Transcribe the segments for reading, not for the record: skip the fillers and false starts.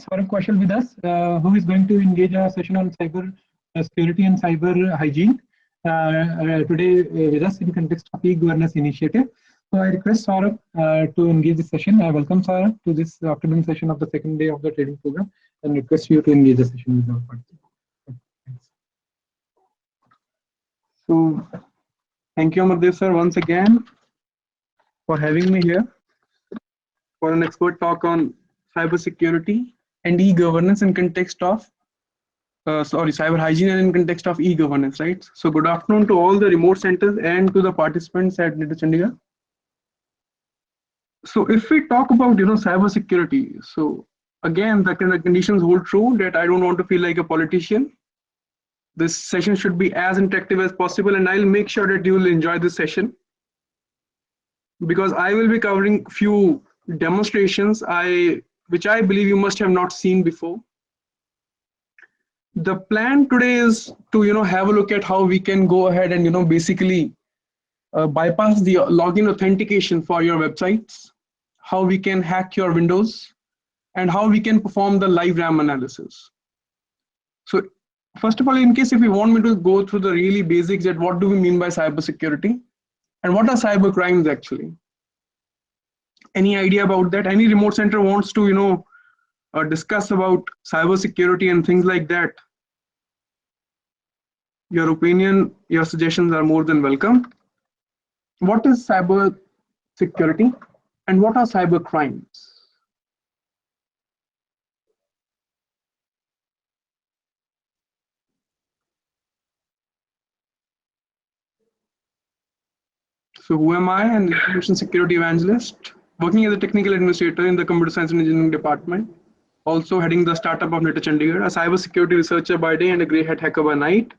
Saurabh Kaushal with us, who is going to engage a session on cyber security and cyber hygiene today with us in context of e-governance initiative. So I request Saurabh to engage this session. I welcome Saurabh to this afternoon session of the second day of the training program and request you to engage the session with our participants. So, thank you, Amardev sir, once again for having me here for an expert talk on cybersecurity and e-governance in context of cyber hygiene and in context of e-governance, right? So, good afternoon to all the remote centers and to the participants at NITU Chandigarh. So, if we talk about cybersecurity, so again the conditions hold true that I don't want to feel like a politician. This session should be as interactive as possible, and I'll make sure that you will enjoy this session because I will be covering few demonstrations which I believe you must have not seen before. The plan today is to have a look at how we can go ahead and basically bypass the login authentication for your websites, how we can hack your windows, and how we can perform the live RAM analysis. So first of all, in case if you want me to go through the really basics that what do we mean by cybersecurity and what are cyber crimes actually? Any idea about that? Any remote center wants to discuss about cybersecurity and things like that? Your opinion, your suggestions are more than welcome. What is cyber security and what are cyber crimes? So who am I? An information security evangelist, working as a technical administrator in the computer science and engineering department, also heading the startup of NITU Chandigarh, a cybersecurity researcher by day and a grey hat hacker by night.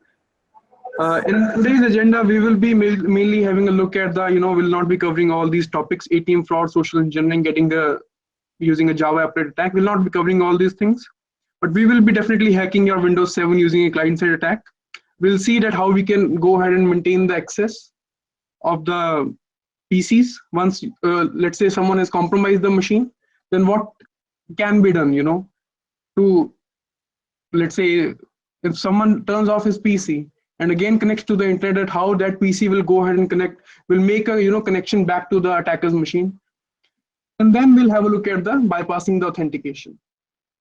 In today's agenda, we will be mainly having a look at we'll not be covering all these topics, ATM fraud, social engineering, using a Java applet attack. We'll not be covering all these things, but we will be definitely hacking your Windows 7 using a client-side attack. We'll see that how we can go ahead and maintain the access of the PCs. Once, let's say someone has compromised the machine, then what can be done, to, let's say, if someone turns off his PC, and again connects to the internet, how that PC will go ahead and will make a connection back to the attacker's machine. And then we'll have a look at the bypassing the authentication.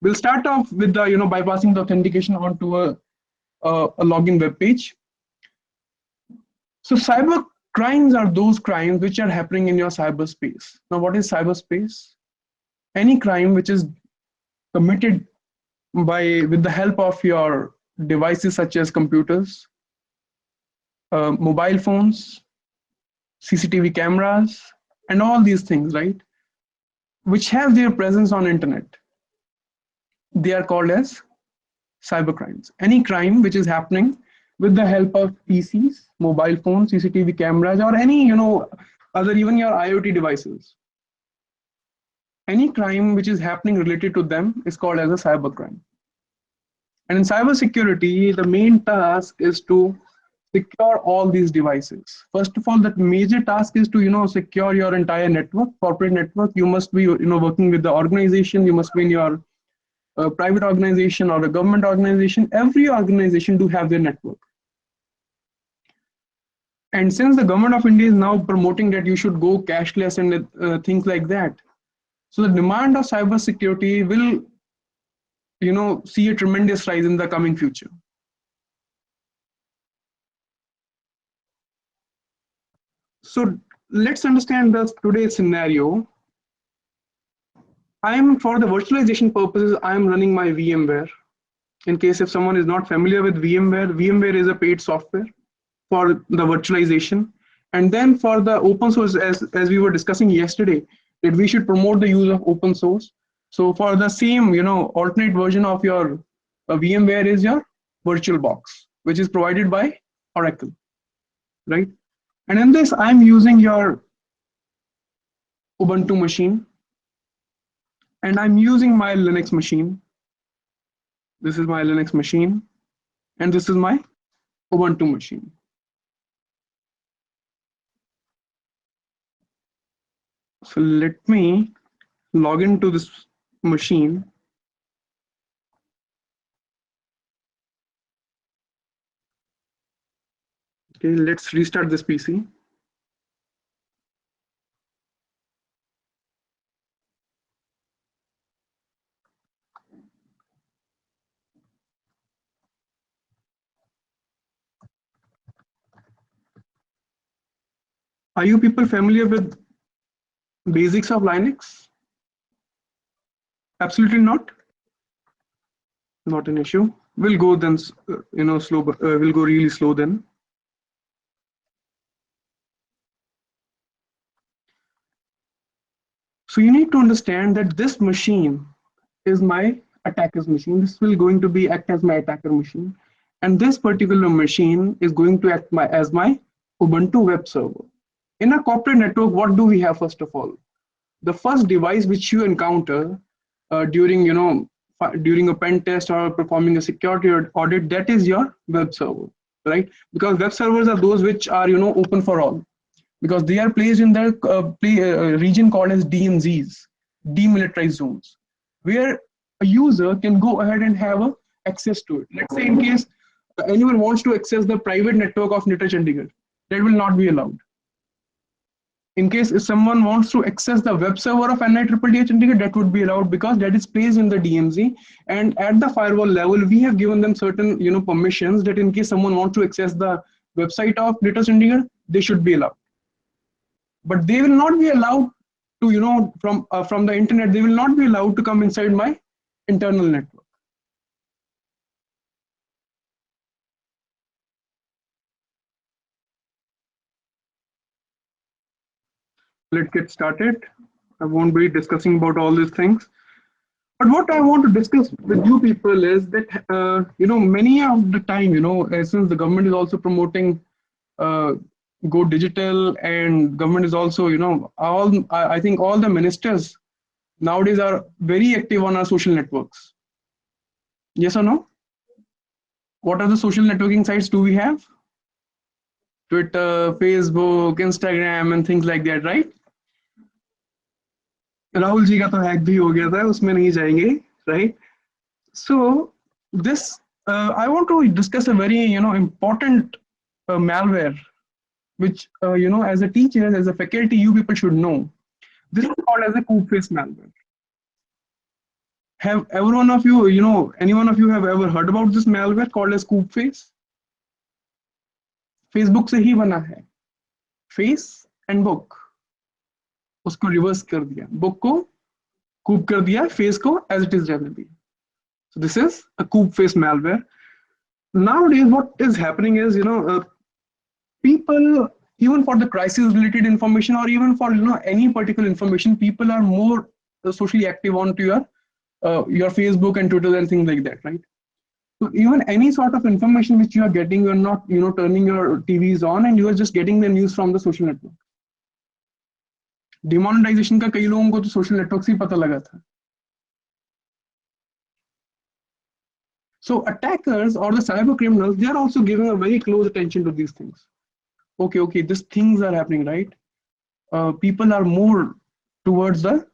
We'll start off with the bypassing the authentication onto a login web page. So cyber crimes are those crimes which are happening in your cyberspace. Now, what is cyberspace? Any crime which is committed with the help of your devices such as computers, mobile phones, CCTV cameras, and all these things, right, which have their presence on internet. They are called as cyber crimes. Any crime which is happening with the help of PCs, mobile phones, CCTV cameras, or any other, even your IoT devices. Any crime which is happening related to them is called as a cyber crime. And in cybersecurity, the main task is to secure all these devices. First of all, that major task is to secure your entire network, corporate network. You must be working with the organization. You must be in your private organization or a government organization. Every organization do have their network. And since the government of India is now promoting that you should go cashless and things like that, so the demand of cybersecurity will see a tremendous rise in the coming future. So let's understand today's scenario. For the virtualization purposes, I'm running my VMware. In case if someone is not familiar with VMware, VMware is a paid software for the virtualization. And then for the open source, as we were discussing yesterday, that we should promote the use of open source. So for the same, alternate version of your VMware is your VirtualBox, which is provided by Oracle, right? And in this, I'm using your Ubuntu machine, and I'm using my Linux machine. This is my Linux machine, and this is my Ubuntu machine. So let me log into this machine Okay, let's restart this PC. Are you people familiar with basics of Linux? Absolutely not. Not an issue. We'll go then, slow. We'll go really slow then. So you need to understand that this machine is my attacker's machine. This will going to be act as my attacker machine, and this particular machine is going to act as my Ubuntu web server. In a corporate network, what do we have first of all? The first device which you encounter during during a pen test or performing a security audit, that is your web server, right? Because web servers are those which are open for all, because they are placed in the region called as DMZs, demilitarized zones, where a user can go ahead and have access to it. Let's say in case anyone wants to access the private network of NITA Chandigarh, that will not be allowed. In case if someone wants to access the web server of NIISS Chandigarh, that would be allowed because that is placed in the DMZ. And at the firewall level, we have given them certain permissions that in case someone wants to access the website of NIISS Chandigarh, they should be allowed. But they will not be allowed to from the internet. They will not be allowed to come inside my internal network. Let's get started. I won't be discussing about all these things. But what I want to discuss with you people is that, many of the time, since the government is also promoting go digital, and government is also, I think all the ministers nowadays are very active on our social networks. Yes or no? What are the social networking sites do we have? Twitter, Facebook, Instagram, and things like that, right? Rahul ji का तो hack भी हो गया था, उसमें नहीं जाएंगे, right? So this I want to discuss a very important malware, which as a teacher, as a faculty, you people should know. This is called as a coup face malware. Have every one of you, any one of you have ever heard about this malware called as coup face? Facebook से ही बना है. Face and book. उसको reverse कर दिया. Book को coup कर दिया, face को as it is generally. So this is a coup face malware. Nowadays, what is happening is, people, even for the crisis related information or even for any particular information, people are more socially active onto your Facebook and Twitter and things like that, right? So even any sort of information which you are getting, you're not turning your TVs on, and you are just getting the news from the social network. Demonetization का कई लोगों को तो social network से ही पता लगा था. So attackers or the cyber criminals, they are also giving a very close attention to these things. Okay, these things are happening, right? People are more towards the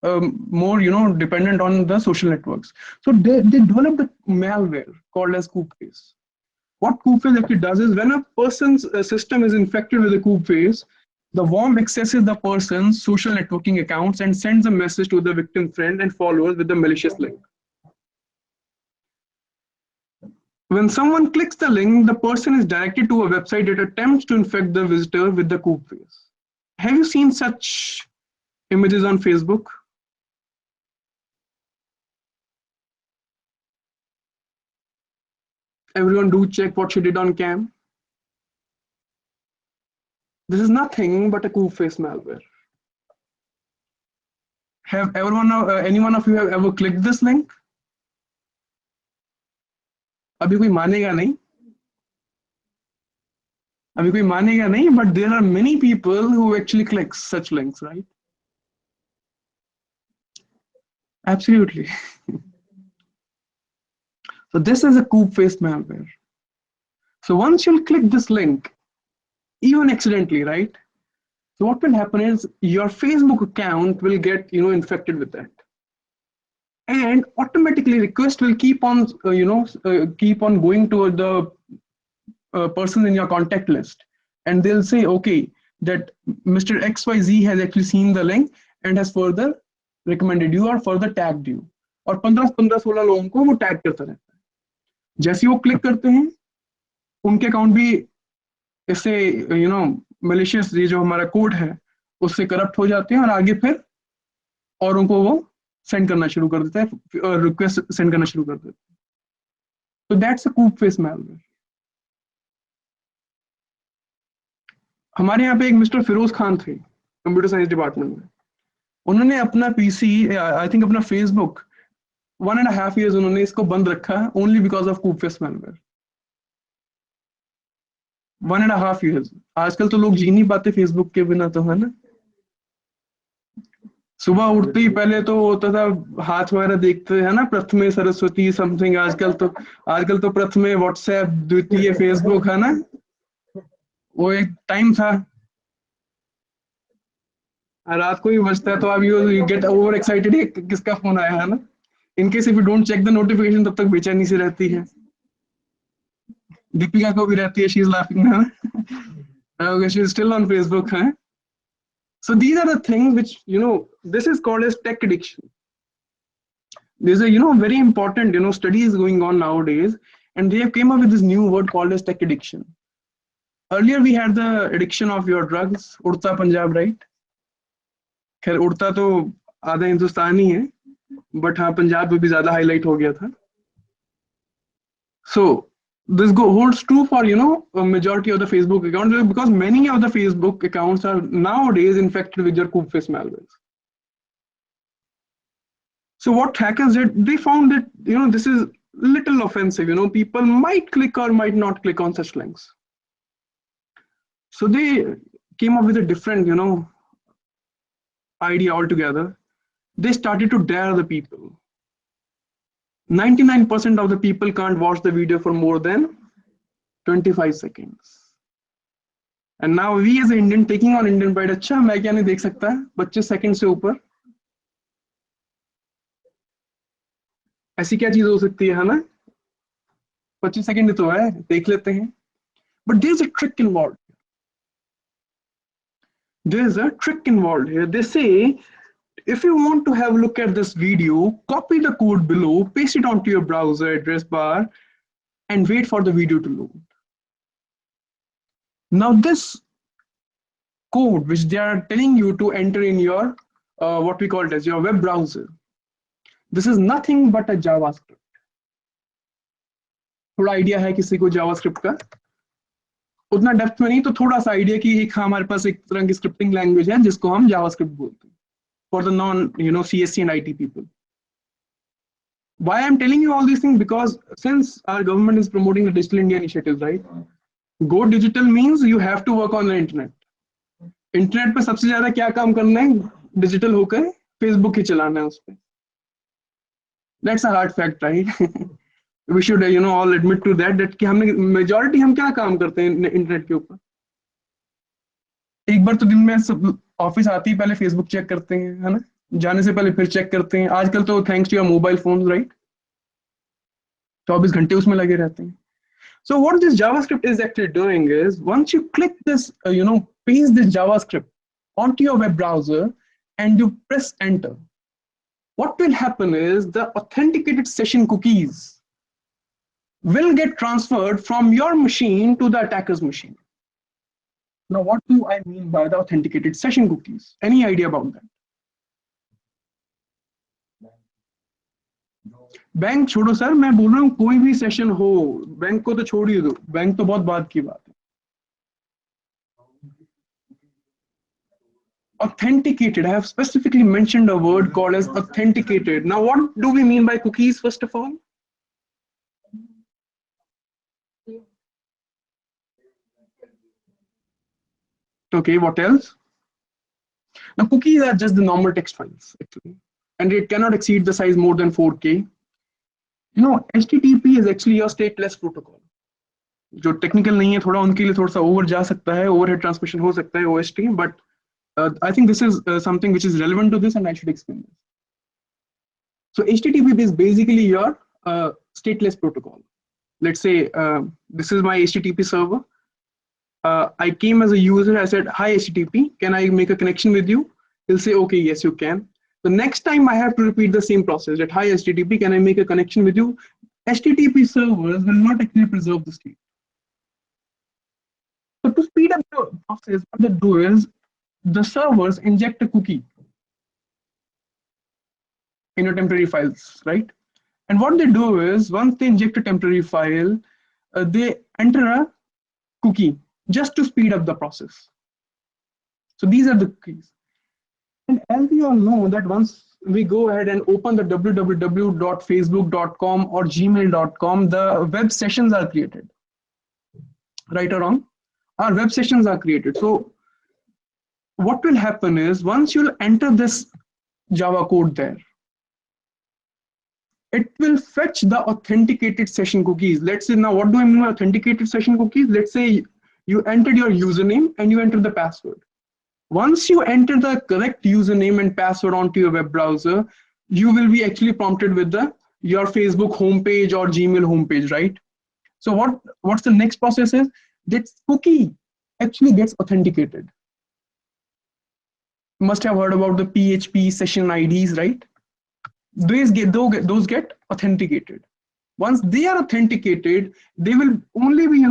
more dependent on the social networks. So they developed a malware called as coup face. What coup face actually does is, when a person's system is infected with a coup face, the worm accesses the person's social networking accounts and sends a message to the victim friend and followers with the malicious link. When someone clicks the link, the person is directed to a website that attempts to infect the visitor with the coup face. Have you seen such images on Facebook? Everyone do check what she did on cam. This is nothing but a coup face malware. Have any one of you have ever clicked this link? अभी कोई मानेगा नहीं. अभी कोई मानेगा नहीं, but there are many people who actually click such links, right? Absolutely. So this is a coup face malware. So once you'll click this link, even accidentally, right? So what will happen is your Facebook account will get infected with that, and automatically request will keep on keep on going to the persons in your contact list, and they'll say, okay, that Mr. XYZ has actually seen the link and has further recommended you or further tagged you. और 15-16 लोगों को वो tag करता रहता है. जैसे वो click करते हैं, उनके अकाउंट भी इससे malicious ये जो हमारा कोड है उससे करप्ट हो जाते हैं और आगे फिर औरों को वो सेंड करना शुरू कर देता है, रिक्वेस्ट सेंड करना शुरू कर देता है. So that's a coup face malware. हमारे यहाँ पे एक मिस्टर फिरोज खान थे कंप्यूटर साइंस डिपार्टमेंट में. उन्होंने अपना पीसी, आई थिंक अपना फेसबुक 1.5 years उन्होंने इसको बंद रखा only because of coup face malware. 1.5 years. आजकल तो लोग जी नहीं पाते फेसबुक के बिना, तो है ना. सुबह उठते ही पहले तो होता था हाथ वगैरह देखते है ना, प्रथमे सरस्वती समथिंग. आजकल तो प्रथमे व्हाट्सएप, द्वितीय फेसबुक, है ना. वो एक टाइम था. रात को ही बजता है तो अब यू गेट ओवर एक्साइटेड, किसका फोन आया, है ना. In case if you don't check the notification तब तक बेचैनी से रहती है. दीपिका को भी रहती है, शी इज लाफिंग, है ना. She is still on Facebook, है. So these are the things which, this is called as tech addiction. There's a, very important, studies going on nowadays, and they have came up with this new word called as tech addiction. Earlier we had the addiction of your drugs, उड़ता Punjab, right? खैर उड़ता तो आधा हिंदुस्तानी है, but हाँ पंजाब में भी ज़्यादा highlight हो गया था. So this holds true for a majority of the Facebook accounts, because many of the Facebook accounts are nowadays infected with your coup face malware. So what hackers did, they found that this is little offensive. People might click or might not click on such links. So they came up with a different idea altogether. They started to dare the people. 99% of the people can't watch the video for more than 25 seconds. And now we as an Indian taking on Indian pride, अच्छा मैं क्या नहीं देख सकता 25 second से ऊपर, ऐसी क्या चीज हो सकती है ना. 25 सेकंड तो है, देख लेते हैं. But there's a trick involved. There's a trick involved here. They say, if you want to have a look at this video, copy the code below, paste it onto your browser address bar, and wait for the video to load. Now this code which they are telling you to enter in your what we call it as your web browser, this is nothing but a JavaScript. थोड़ा idea है किसी को JavaScript का? उतना depth में नहीं, तो थोड़ा सा आइडिया कि एक हमारे पास एक तरह की स्क्रिप्टिंग लैंग्वेज है जिसको हम जावास्क्रिप्ट बोलते हैं. For the CSC and IT people. Why I'm telling you all these things? Because since our government is promoting the Digital India initiative, right? Go digital means you have to work on the internet. Internet पे सबसे ज़्यादा क्या काम करना है? Digital होकर Facebook ही चलाना है उस पे. That's a hard fact, right? We should all admit to that कि हमने majority हम क्या काम करते हैं इंटरनेट के ऊपर. एक बार तो दिन में सब ऑफिस आती है पहले फेसबुक चेक करते हैं, है ना. जाने से पहले फिर चेक करते हैं. आजकल तो thanks to your mobile phone, right, 24 घंटे उसमें लगे रहते हैं. So what this JavaScript is actually doing is, once you click this, paste this JavaScript onto your web browser and you press enter, what will happen is the authenticated session cookies will get transferred from your machine to the attacker's machine. Now, what do I mean by the authenticated session cookies? Any idea about that? Bank छोड़ो sir, मैं बोल रहा हूँ कोई भी session हो, bank को तो छोड़ ही दो, बैंक तो बहुत बात की बात है. Authenticated, I have specifically mentioned a word called as authenticated. Now, what do we mean by cookies, first of all? Okay, what else? Now, cookies are just the normal text files, actually, and it cannot exceed the size more than 4K. HTTP is actually your stateless protocol. जो technical नहीं है थोड़ा, उनके लिए थोड़ा सा over जा सकता है, ओवरहेड ट्रांसमिशन हो सकता है OST, but I think this is something which is relevant to this, and I should explain this. So HTTP is basically your stateless protocol. let's say this is my HTTP server. I came as a user, I said, hi HTTP, can I make a connection with you? He'll say, okay, yes, you can. The next time I have to repeat the same process, that hi HTTP, can I make a connection with you? HTTP servers will not actually preserve the state. So to speed up the process, what they do is the servers inject a cookie in your temporary files, right? And what they do is once they inject a temporary file, they enter a cookie just to speed up the process. So these are the cookies. And as we all know that once we go ahead and open the www.facebook.com or gmail.com, the web sessions are created. Right or wrong? Our web sessions are created. So what will happen is once you'll enter this Java code there, it will fetch the authenticated session cookies. Let's say now, what do I mean by authenticated session cookies? Let's say you entered your username and you enter the password. Once you enter the correct username and password onto your web browser, you will be actually prompted with your Facebook homepage or Gmail homepage, right? So what's the next process is that cookie actually gets authenticated. You must have heard about the PHP session IDs, right? Those get authenticated. Once they are authenticated, they will only be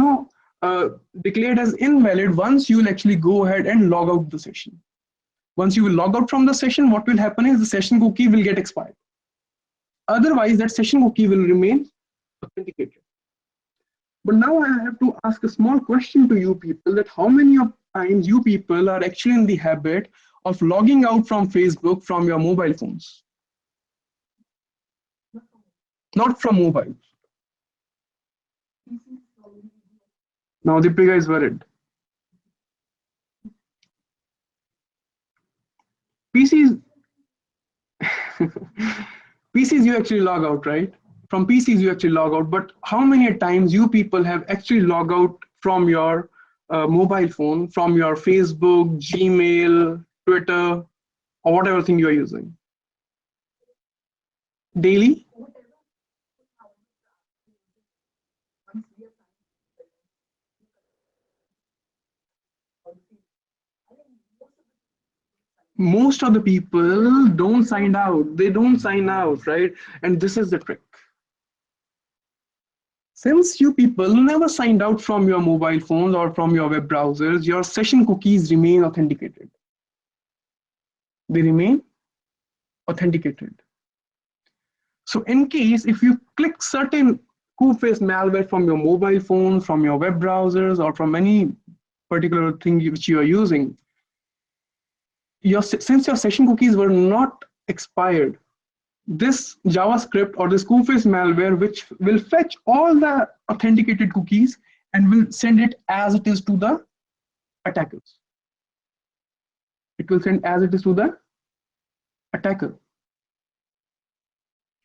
declared as invalid once you will actually go ahead and log out the session. Once you will log out from the session, what will happen is the session cookie will get expired. Otherwise, that session cookie will remain authenticated. But now I have to ask a small question to you people, that how many of times you people are actually in the habit of logging out from Facebook from your mobile phones? Not from mobile. Now Deepika is worried. PCs, PCs you actually log out, right? From PCs you actually log out, but how many times you people have actually logged out from your mobile phone, from your Facebook, Gmail, Twitter, or whatever thing you are using? Daily? Most of the people don't sign out. They don't sign out, right? And this is the trick. Since you people never signed out from your mobile phones or from your web browsers, your session cookies remain authenticated. They remain authenticated. So in case if you click certain coup-based malware from your mobile phone, from your web browsers, or from any particular thing which you are using, since your session cookies were not expired, this JavaScript or this coup-based malware which will fetch all the authenticated cookies and will send it as it is to the attackers. It will send as it is to the attacker.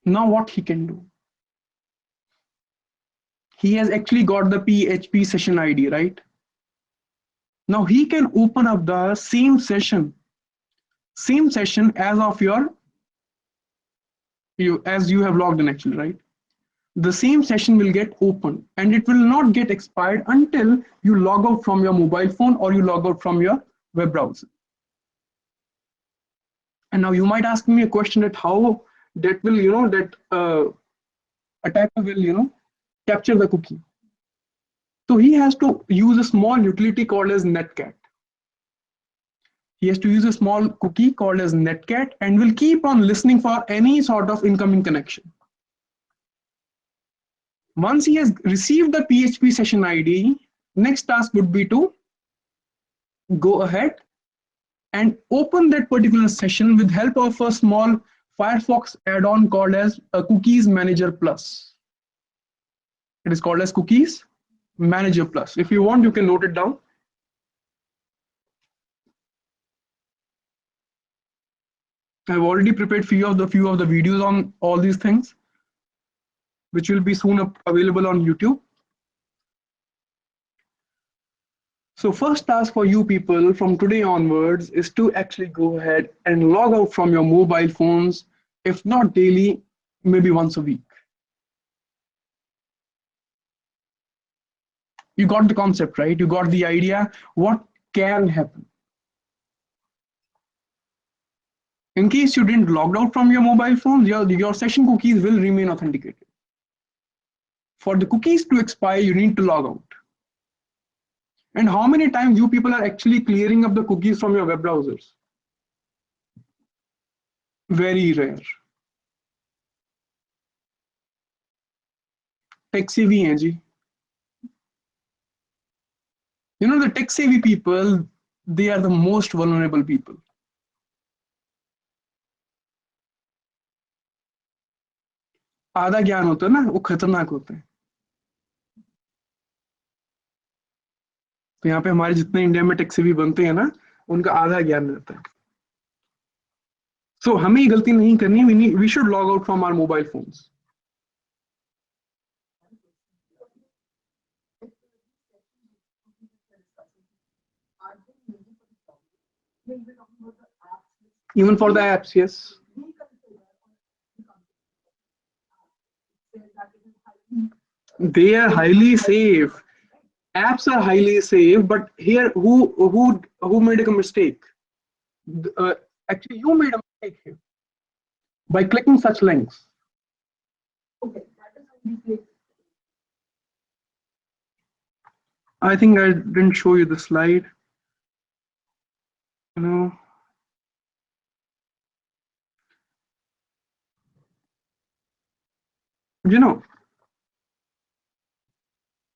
Now what he can do? He has actually got the PHP session ID, right? Now he can open up the same session as of as you have logged in actually, right? The same session will get opened and it will not get expired until you log out from your mobile phone or you log out from your web browser. And now you might ask me a question that how that will, attacker will, capture the cookie. So he has to use a small utility called as netcat. He has to use a small cookie called as netcat and will keep on listening for any sort of incoming connection. Once he has received the PHP session ID, next task would be to go ahead and open that particular session with help of a small Firefox add-on called as a Cookies Manager Plus. It is called as Cookies Manager Plus. If you want, you can note it down. I've already prepared few of the videos on all these things, which will be soon available on YouTube. So first task for you people from today onwards is to actually go ahead and log out from your mobile phones, if not daily, maybe once a week. You got the concept, right? You got the idea what can happen. In case you didn't logged out from your mobile phone, your session cookies will remain authenticated. For the cookies to expire, you need to log out. And how many times you people are actually clearing up the cookies from your web browsers? Very rare. Tech savvy हैं जी. You know, the tech savvy people, they are the most vulnerable people. आधा ज्ञान होता है ना, वो खतरनाक होता है. तो यहाँ पे हमारे जितने इंडिया में टेक सेवी बनते हैं ना, उनका आधा ज्ञान रहता है. सो हमें ये गलती नहीं करनी. We should log out from our mobile phones. Even for the apps, yes. They are highly safe. Apps are highly safe, but here, who made a mistake? Actually, you made a mistake here by clicking such links. I think I didn't show you the slide. No. You know,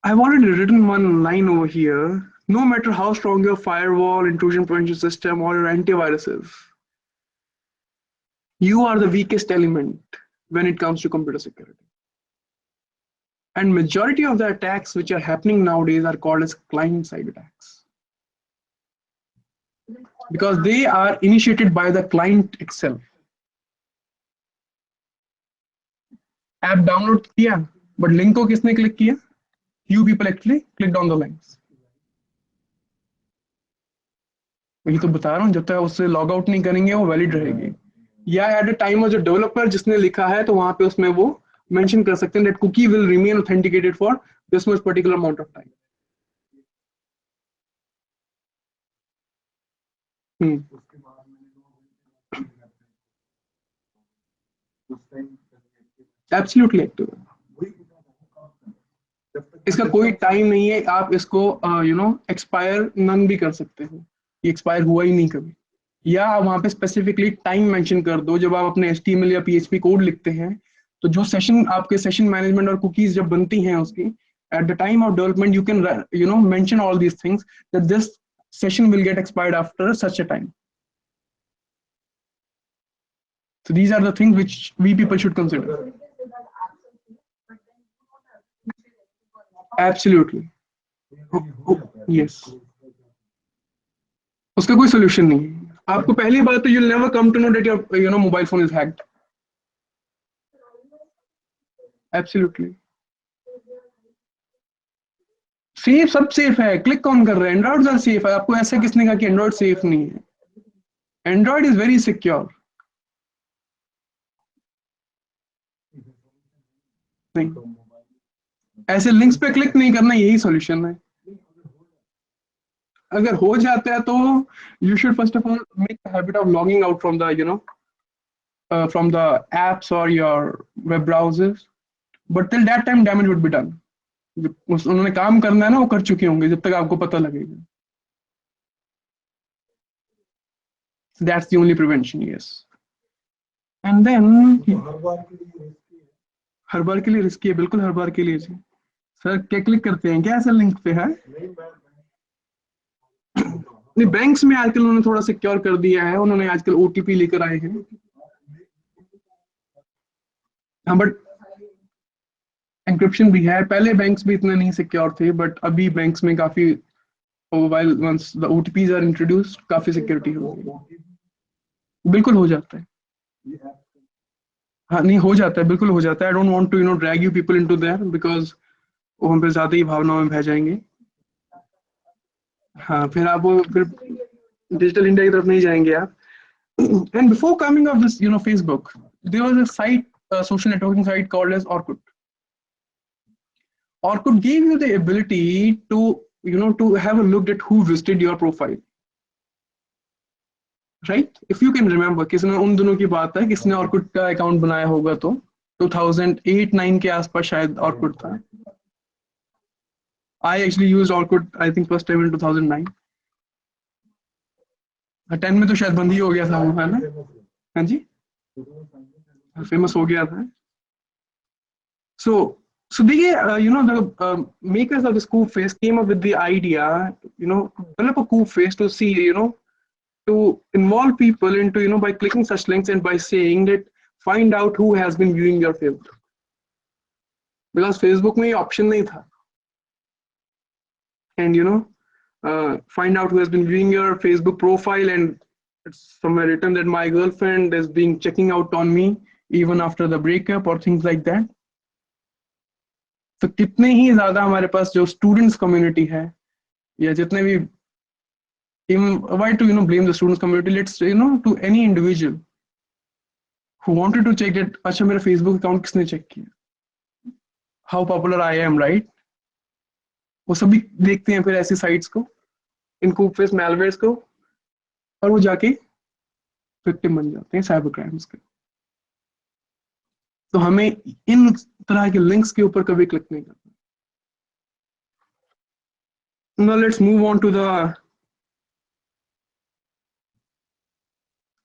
I've already written one line over here. No matter how strong your firewall, intrusion prevention system, or your antivirus is, you are the weakest element when it comes to computer security. And majority of the attacks which are happening nowadays are called as client-side attacks, because they are initiated by the client itself. App download किया, but link को किसने click किया? You people actually clicked on the links. वही तो बता रहा हूँ, जब तक उससे लॉग आउट नहीं करेंगे वो वैलिड रहेगी. या एट अ टाइम जो डेवलपर जिसने लिखा है, तो वहां पे उसमें वो मेंशन कर सकते हैं that cookie will remain authenticated for this much particular amount of time. Absolutely active. इसका कोई टाइम नहीं है. आप इसको एक्सपायर नन भी कर सकते हो. ये एक्सपायर हुआ ही नहीं कभी. या आप वहां पे स्पेसिफिकली टाइम मेंशन कर दो. जब आप अपने HTML या PHP कोड लिखते हैं, तो जो सेशन आपके सेशन मैनेजमेंट और कुकीज जब बनती हैं उसकी, at the time of development you can mention all these things that this session will get expired after such a time. So these are the things which we people should consider. Absolutely. Yes. उसका कोई solution नहीं है. आपको पहली बात तो you'll never come to know that your mobile phone is hacked. Absolutely. Safe, सब safe है. क्लिक कौन कर रहा है? एंड्रॉइड ज्यादा सेफ है. आपको ऐसा किसने कहा कि एंड्रॉइड सेफ नहीं है? Android is very secure. नहीं, ऐसे लिंक्स पे क्लिक नहीं करना, यही सॉल्यूशन है. अगर हो जाता है तो you should first of all make the habit of logging out from the from the apps or your web browsers, but till that time damage would be done. उन्होंने काम करना है ना, वो कर चुके होंगे जब तक आपको पता लगेगा. That's the only prevention, yes. And then हर बार के लिए रिस्की है. बिल्कुल हर बार के लिए जी. सर क्या क्लिक करते हैं क्या ऐसा लिंक पे है? नहीं, बैंक्स में आजकल उन्होंने थोड़ा सिक्योर कर दिया है. उन्होंने आजकल OTP लेकर आए हैं. हाँ, बट एंक्रिप्शन भी है. पहले बैंक्स भी इतने नहीं सिक्योर थे, बट अभी बैंक्स में काफी while once the OTPs are introduced, काफी सिक्योरिटी हो गई. बिल्कुल हो जाता है. हाँ, नहीं हो जाता है, बिल्कुल हो जाता है. I don't want to drag you people into there, because वो हम पे ज्यादा ही भावनाओं में बह जाएंगे. हाँ, फिर आप वो फिर डिजिटल इंडिया की तरफ नहीं जाएंगे आप. And before coming of this Facebook, there was a site, social networking site called as Orkut. Orkut gave you the ability to, to have a look at who visited your profile. Right? If you can remember, किसने उन दोनों की बात है, किसने Orkut का account बनाया होगा तो 2008-9 के आसपास शायद Orkut था. I actually used Orkut, I think first time in 2009. 10 में तो शायद बंद ही हो गया था वो, है ना? हाँ जी, फेमस हो गया था. So देखिए, the makers of this coup face came up with the idea, to develop a coup face to see, to involve people into, by clicking such links and by saying that find out who has been viewing your Facebook. Because Facebook में option नहीं था. And find out who has been viewing your Facebook profile, and it's somewhere written that my girlfriend is being checking out on me even after the breakup or things like that. तो कितने ही ज्यादा हमारे पास जो students community है या जितने भी, why to blame the students community, let's to any individual who wanted to check that अच्छा मेरा Facebook account किसने check किया, how popular I am, right? वो सभी देखते हैं फिर ऐसी साइट्स को, इन कूपफेस मैलवेयर्स को, और वो जाके विक्टिम बन जाते हैं साइबर क्राइम्स के. तो हमें इन तरह के लिंक्स के ऊपर कभी क्लिक नहीं करना. Now let's move on to the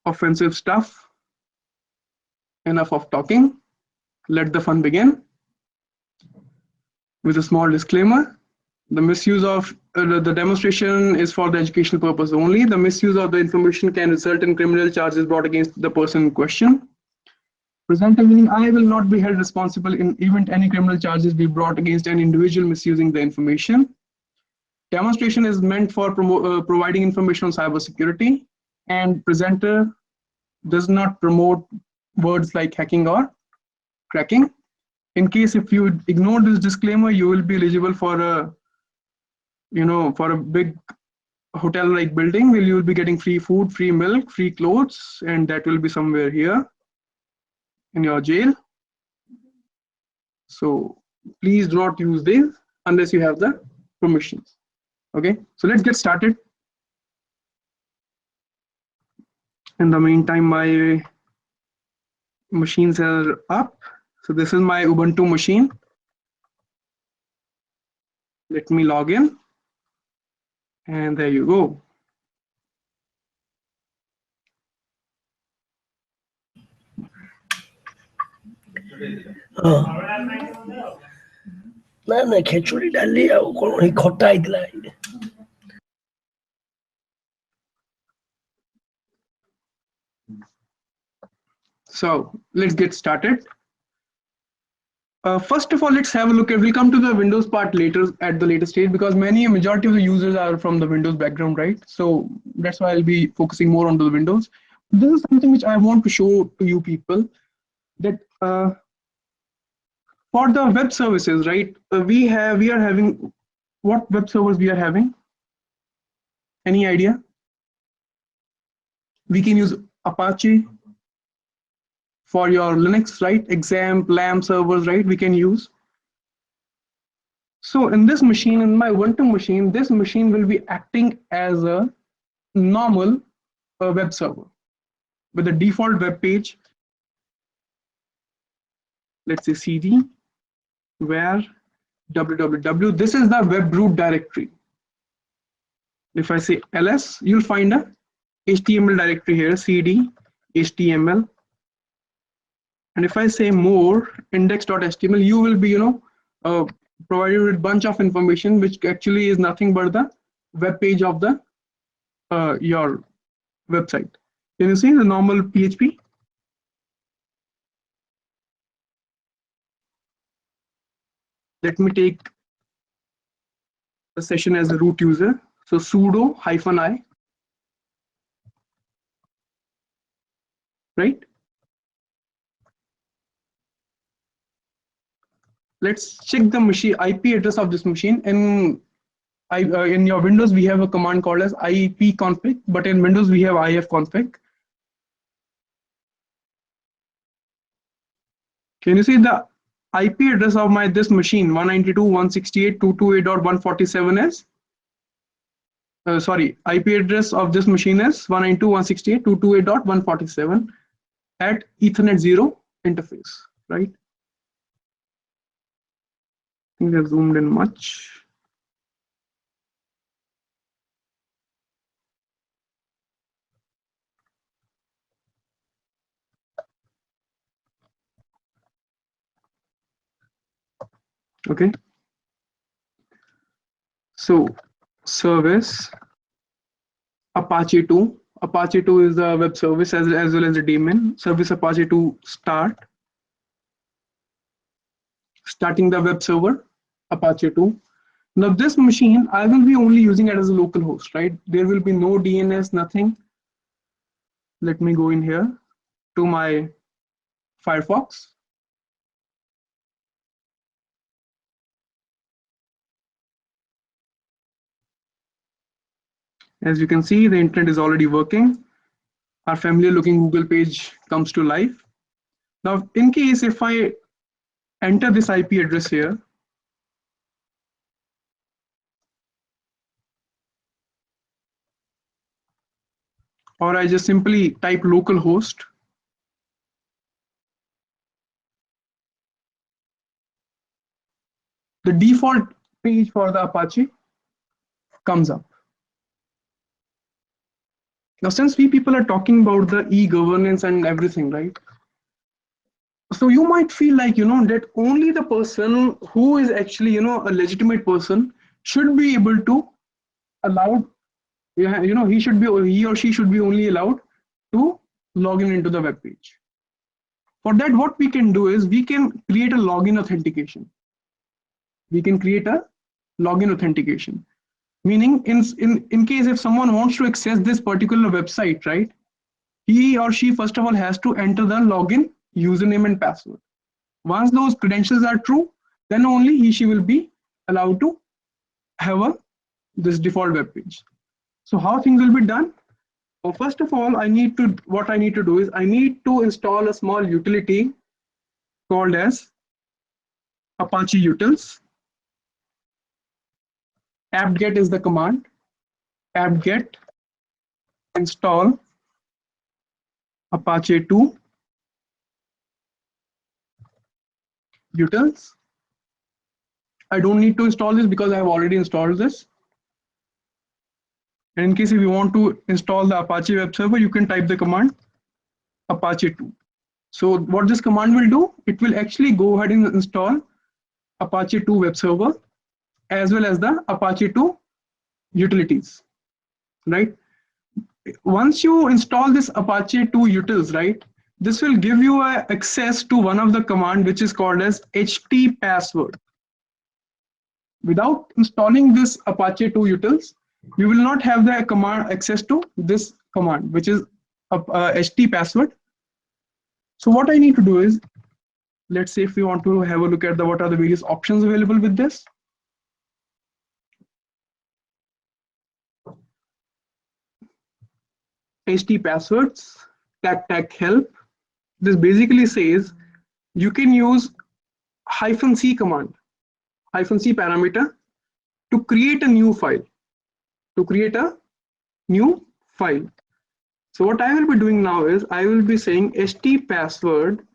offensive stuff. Enough of talking. Let the fun begin. With a small disclaimer, the misuse of the demonstration is for the educational purpose only. The misuse of the information can result in criminal charges brought against the person in question. Presenter meaning I will not be held responsible in event any criminal charges be brought against an individual misusing the information. Demonstration is meant for providing information on cybersecurity, and presenter does not promote words like hacking or cracking. In case if you ignore this disclaimer, you will be eligible for a, for a big hotel-like building where you will be getting free food, free milk, free clothes, and that will be somewhere here in your jail. So please do not use this unless you have the permissions. Okay, so let's get started. In the meantime, my machines are up. So this is my Ubuntu machine. Let me log in. And there you go. ना ना खेचुड़ी डाली आ कोन ही खट्टा आइतला. So let's get started. First of all, let's have a look at, we'll come to the Windows part later at the later stage, because majority of the users are from the Windows background, right? So that's why I'll be focusing more on the Windows. This is something which I want to show to you people, that for the web services, right? We are having, what web servers we are having? Any idea? We can use Apache for your Linux, right? XAMPP, LAMP servers, right? We can use. So in this machine, in my Ubuntu machine, this machine will be acting as a normal web server with the default web page. Let's say cd where www. This is the web root directory. If I say ls, you'll find a HTML directory here, cd HTML. And if I say more index.html, you will be, provided with a bunch of information, which actually is nothing but the web page of the your website. Can you see the normal PHP? Let me take the session as a root user. So sudo -i, right? Let's check the machine IP address of this machine. In your Windows, we have a command called as ipconfig, but in Windows, we have ifconfig. Can you see the IP address of this machine 192.168.228.147 is IP address of this machine is 192.168.228.147 at Ethernet 0 interface, right? I think they've zoomed in much. Okay. So service Apache 2. Apache 2 is the web service as well as the daemon. Service Apache 2 start. Starting the web server Apache 2. Now this machine, I will be only using it as a local host, right? There will be no DNS, nothing. Let me go in here to my Firefox. As you can see, the internet is already working. Our familiar looking Google page comes to life. Now, in case if I enter this IP address here, or I just simply type localhost, the default page for the Apache comes up. Now, since we people are talking about the e-governance and everything, right? So you might feel like, that only the person who is actually, a legitimate person should be able to allowed, he or she should be only allowed to log in into the web page. For that, what we can do is we can create a login authentication. We can create a login authentication. Meaning, in case if someone wants to access this particular website, right, he or she first of all has to enter the login username and password. Once those credentials are true, then only he/she will be allowed to have this default web page. So how things will be done? Well, first of all, what I need to do is I need to install a small utility called as Apache Utils. apt-get is the command. apt-get install Apache 2 utils. I don't need to install this because I have already installed this. And in case if you want to install the Apache web server, you can type the command Apache 2. So what this command will do, it will actually go ahead and install Apache 2 web server as well as the Apache 2 utilities, right? Once you install this Apache 2 utils, right, this will give you access to one of the command which is called as htpassword. Without installing this Apache 2 utils, you will not have the command access to this command, which is htpassword. So what I need to do is, let's say if we want to have a look at what are the various options available with this. htpasswords, tag help. This basically says you can use -c command, -c parameter to create a new file. So what I will be doing now is I will be saying htpassword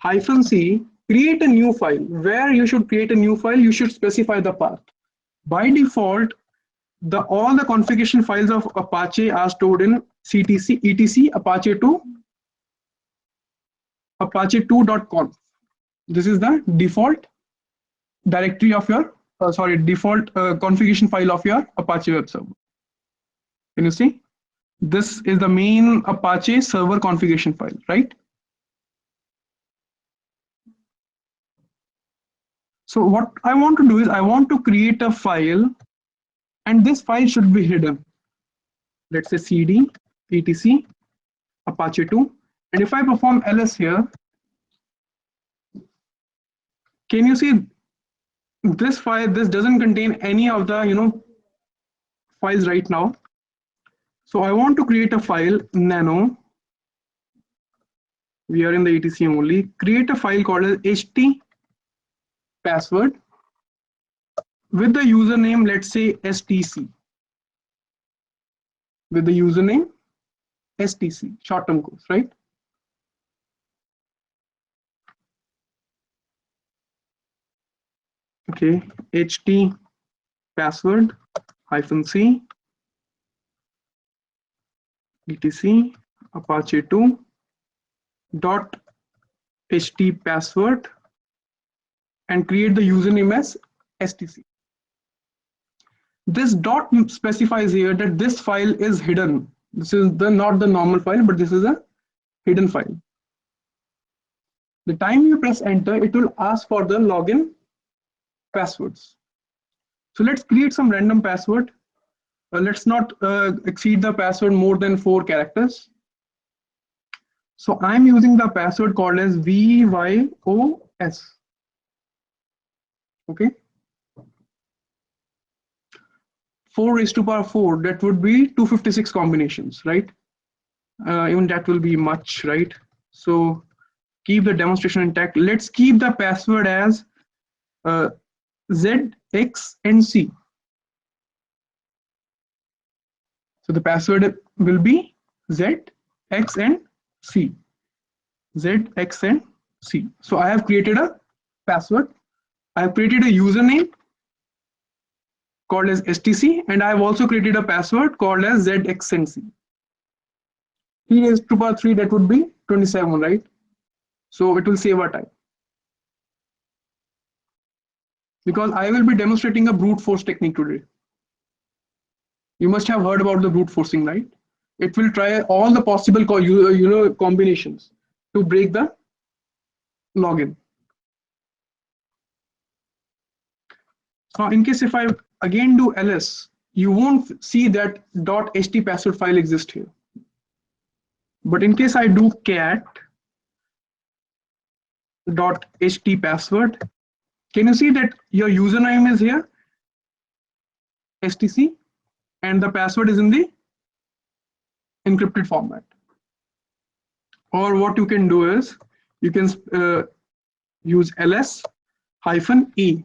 -c create a new file. Where you should create a new file, you should specify the path. By default, all the configuration files of Apache are stored in etc apache2.conf. This is the default directory of your default configuration file of your Apache web server. Can you see? This is the main Apache server configuration file, right? So what I want to do is I want to create a file, and this file should be hidden. Let's say cd etc Apache 2, and if I perform ls here, can you see this file? This doesn't contain any of the files right now. So I want to create a file nano. We are in the etc only. Create a file called as password with the username, let's say STC, with the username STC, short-term course, right? Okay, HT password -c etc Apache 2 dot HT password and create the username as STC. This dot specifies here that this file is hidden. This is not the normal file, but this is a hidden file. The time you press enter, it will ask for the login passwords. So let's create some random password. Let's not exceed the password more than 4 characters. So I'm using the password called as VYOS. Okay. 4 raised to power 4, that would be 256 combinations, right? Even that will be much, right? So keep the demonstration intact. Let's keep the password as Z, X, and C. So the password will be Z, X, and C. Z, X, and C. So I have created a password. I have created a username called as STC, and I have also created a password called as Z, X, and C. 3 raised to power 3, that would be 27, right? So it will save our time. Because I will be demonstrating a brute force technique today. You must have heard about the brute forcing, right? It will try all the possible combinations to break the login. So in case if I again do ls, you won't see that .ht password file exists here. But in case I do cat .ht password, can you see that your username is here, STC, and the password is in the encrypted format? Or what you can do is you can use ls-e.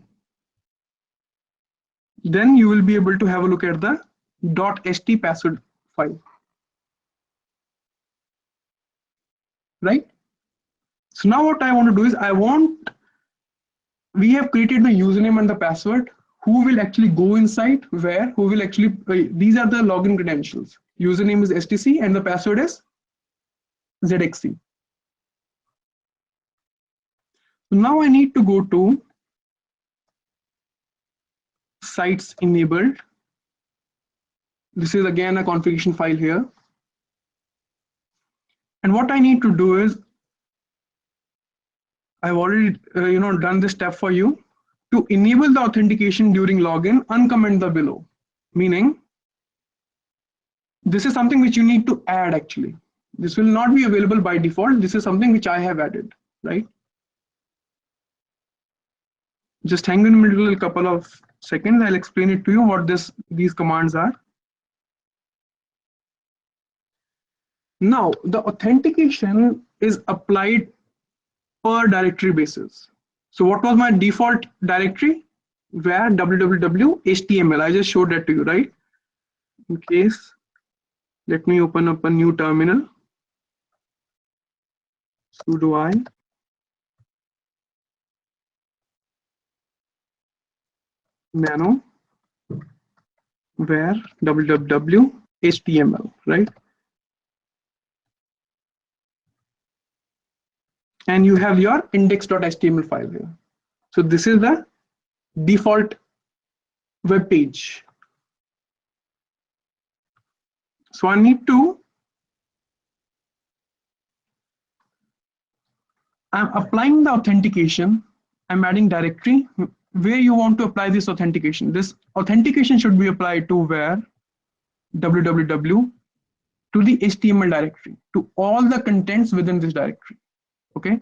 Then you will be able to have a look at the .ht password file, right? So now what I want to do is we have created the username and the password. Who will actually go inside where? Who will actually, these are the login credentials. Username is STC and the password is ZXC. So now I need to go to sites enabled. This is again a configuration file here. And what I need to do is, I've already done this step for you. To enable the authentication during login, uncomment the below. Meaning, this is something which you need to add actually. This will not be available by default. This is something which I have added, right? Just hang in the middle a couple of seconds. I'll explain it to you what these commands are. Now, the authentication is applied per directory basis. So what was my default directory? Where www html. I just showed that to you, right? In case, let me open up a new terminal. Sudo I nano where www html, right? And you have your index.html file here. So this is the default web page. So I need to, I'm applying the authentication. I'm adding directory where you want to apply this authentication. This authentication should be applied to where www to the HTML directory, to all the contents within this directory. Okay,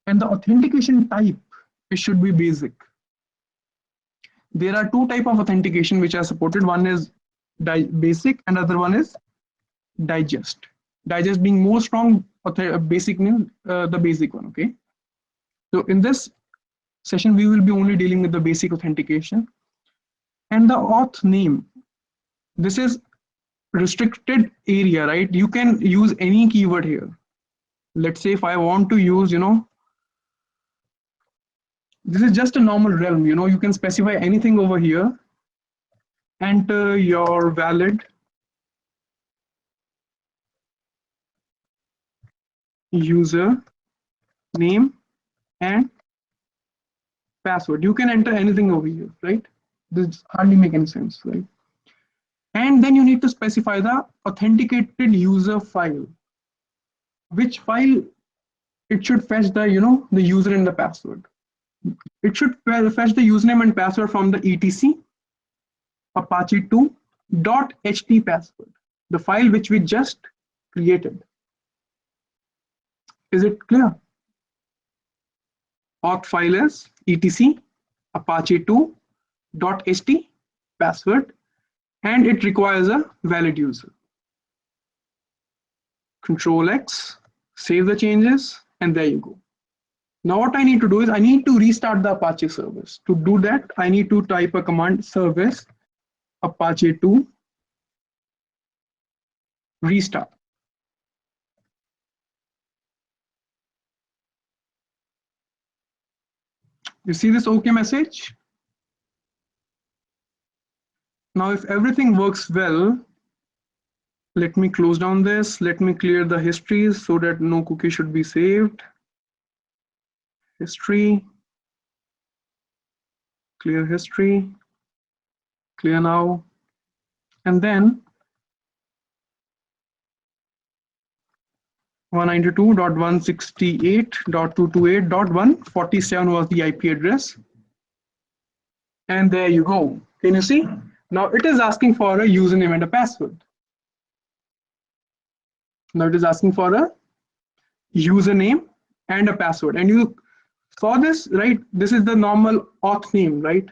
and the authentication type, it should be basic. There are 2 types of authentication which are supported. One is basic and other one is digest. Digest being more strong, basic means the basic one. Okay, so in this session, we will be only dealing with the basic authentication. And the auth name, this is restricted area, right? You can use any keyword here. Let's say if I want to use, this is just a normal realm, you can specify anything over here. Enter your valid user name and password. You can enter anything over here, right? This hardly make any sense, right? And then you need to specify the authenticated user file. Which file it should fetch the, the user and the password. It should fetch the username and password from the etc apache2.ht password, the file which we just created. Is it clear? Auth file is etc apache2.ht password, and it requires a valid user. Control X, save the changes, and there you go. Now what I need to do is I need to restart the Apache service. To do that, I need to type a command service apache2 restart. You see this OK message? Now if everything works well, let me close down this. Let me clear the histories so that no cookie should be saved. History, clear history, clear now. And then 192.168.228.147 was the IP address. And there you go. Can you see? Now it is asking for a username and a password. Now it is asking for a username and a password. And you saw this, right? This is the normal auth name, right?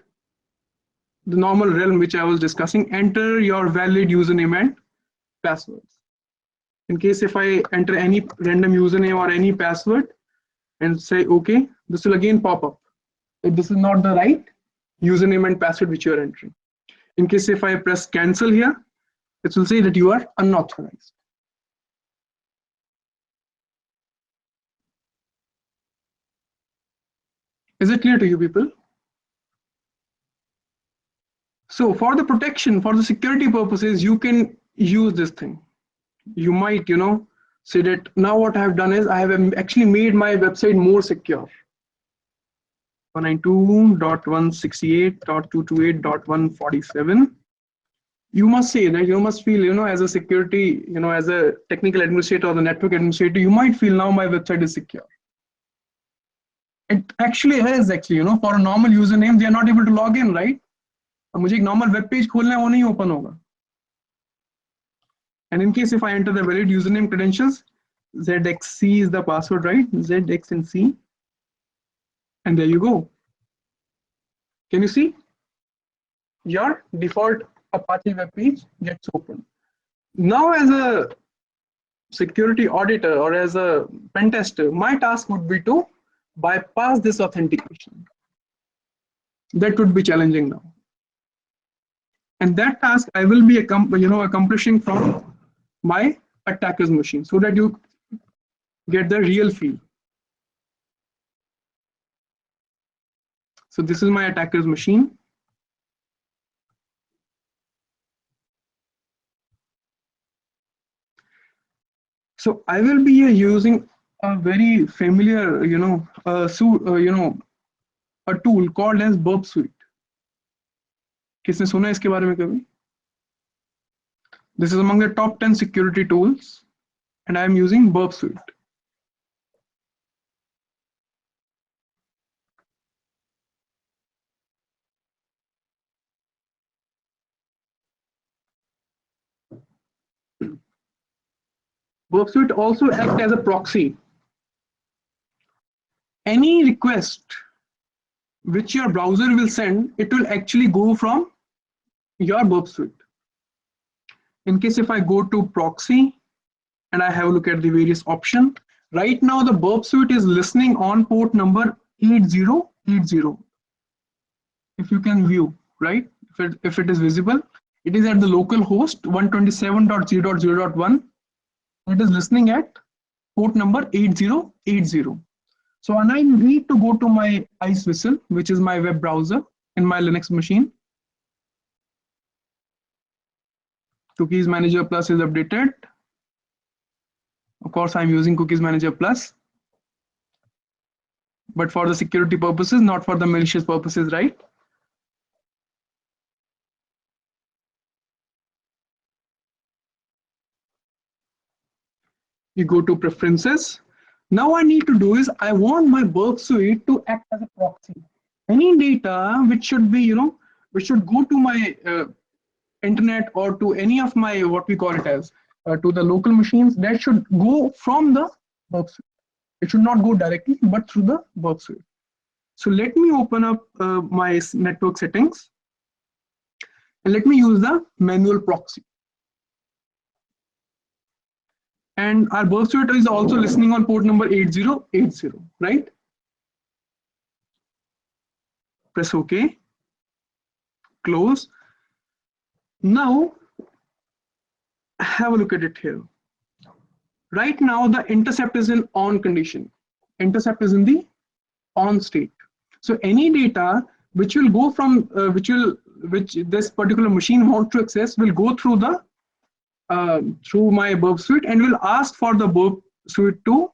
The normal realm which I was discussing. Enter your valid username and passwords. In case if I enter any random username or any password and say OK, this will again pop up. If this is not the right username and password which you are entering. In case if I press cancel here, it will say that you are unauthorized. Is it clear to you people? So for the protection, for the security purposes, you can use this thing. You might, say that now what I have done is I have actually made my website more secure. 192.168.228.147. You must say that you must feel, as a security, as a technical administrator or the network administrator, you might feel now my website is secure. It actually is for a normal username, they are not able to log in, right? मुझे एक normal web page खोलना है वो नहीं open होगा. And in case if I enter the valid username credentials, ZXC is the password, right? ZX and C. And there you go. Can you see? Your default Apache web page gets open. Now as a security auditor or as a pen tester, my task would be to bypass this authentication. That would be challenging now. And that task I will be accomplishing from my attacker's machine so that you get the real feel. So this is my attacker's machine. So I will be using a very familiar, a tool called as Burp Suite. किसने सुना इसके बारे में कभी? This is among the top 10 security tools, and I am using Burp Suite. Burp Suite also acts as a proxy. Any request which your browser will send, it will actually go from your Burp Suite. In case if I go to proxy and I have a look at the various options, right now the Burp Suite is listening on port number 80 80. If you can view, right? If it is visible, it is at the local host 127.0.0.1. It is listening at port number 8080. So and I need to go to my Ice Whistle, which is my web browser in my Linux machine. Cookies Manager Plus is updated. Of course, I'm using Cookies Manager Plus, but for the security purposes, not for the malicious purposes, right? You go to preferences. Now I need to do is I want my Burp Suite to act as a proxy. Any data which should be, which should go to my internet or to any of my, what we call it as, to the local machines, that should go from the Burp Suite. It should not go directly, but through the Burp Suite. So let me open up my network settings and let me use the manual proxy. And our Burp Suite is also listening on port number 8080, right? Press OK, close. Now, have a look at it here. Right now, the intercept is in on condition. Intercept is in the on state. So any data which will go from which this particular machine wants to access will go through the through my Burp Suite and will ask for the Burp Suite to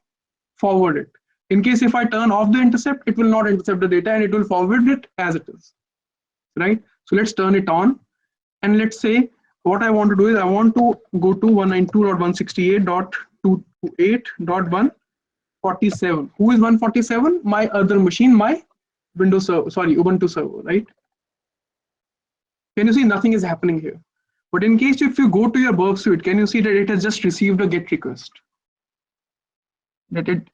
forward it. In case if I turn off the intercept, it will not intercept the data and it will forward it as it is, right? So let's turn it on, and let's say what I want to do is I want to go to 192.168.228.147. Who is 147? My other machine, my Windows server, sorry, Ubuntu server, right? Can you see nothing is happening here? But in case if you go to your Burp Suite, can you see that it has just received a GET request? That it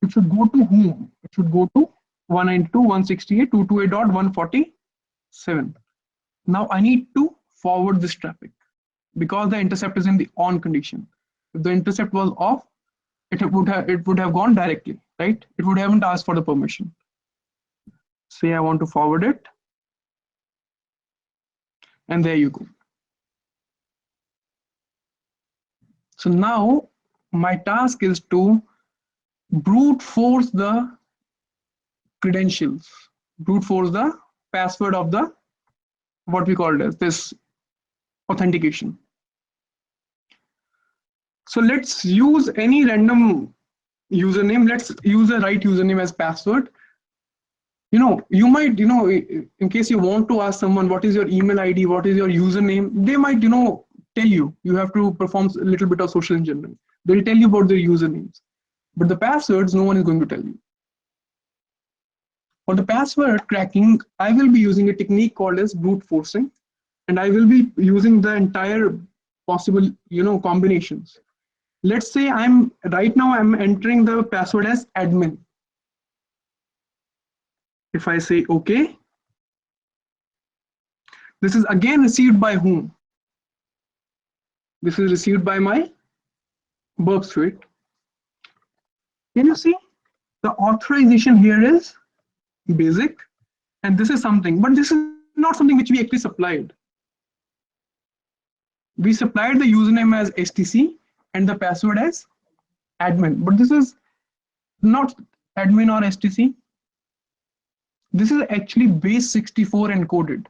should go to whom? It should go to 192.168.228.147. Now I need to forward this traffic because the intercept is in the on condition. If the intercept was off, it would have gone directly, right? It would haven't asked for the permission. Say I want to forward it, and there you go. So now my task is to brute force the credentials, brute force the password of the what we call it as this authentication. So let's use any random username. Let's use the right username as password. You might, in case you want to ask someone what is your email ID, what is your username, they might, tell you. You have to perform a little bit of social engineering. They'll tell you about their usernames. But the passwords, no one is going to tell you. For the password cracking, I will be using a technique called as brute forcing, and I will be using the entire possible, combinations. Let's say right now I'm entering the password as admin. If I say OK, this is again received by whom? This is received by my Burp Suite. Can you see the authorization here is basic, and this is something, but this is not something which we actually supplied. We supplied the username as STC and the password as admin, but this is not admin or STC. This is actually base 64 encoded.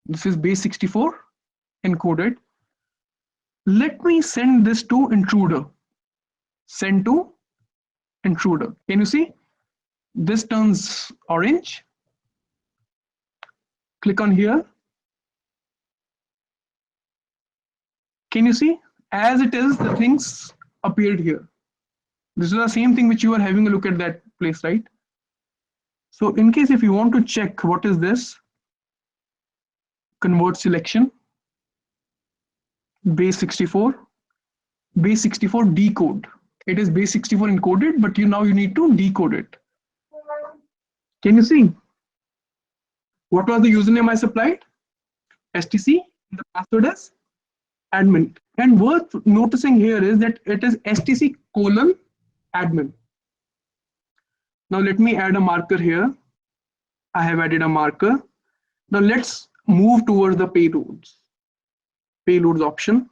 This is base 64 encoded. Let me send this to intruder. Send to intruder. Can you see? This turns orange. Click on here. Can you see? As it is, the things appeared here. This is the same thing which you are having a look at that place, right? So in case if you want to check what is this, convert selection, base 64 decode. It is base 64 encoded, but now you need to decode it. Can you see? What was the username I supplied? STC, the password is admin. And worth noticing here is that it is STC:admin. Now let me add a marker here. I have added a marker. Now let's move towards the payloads option.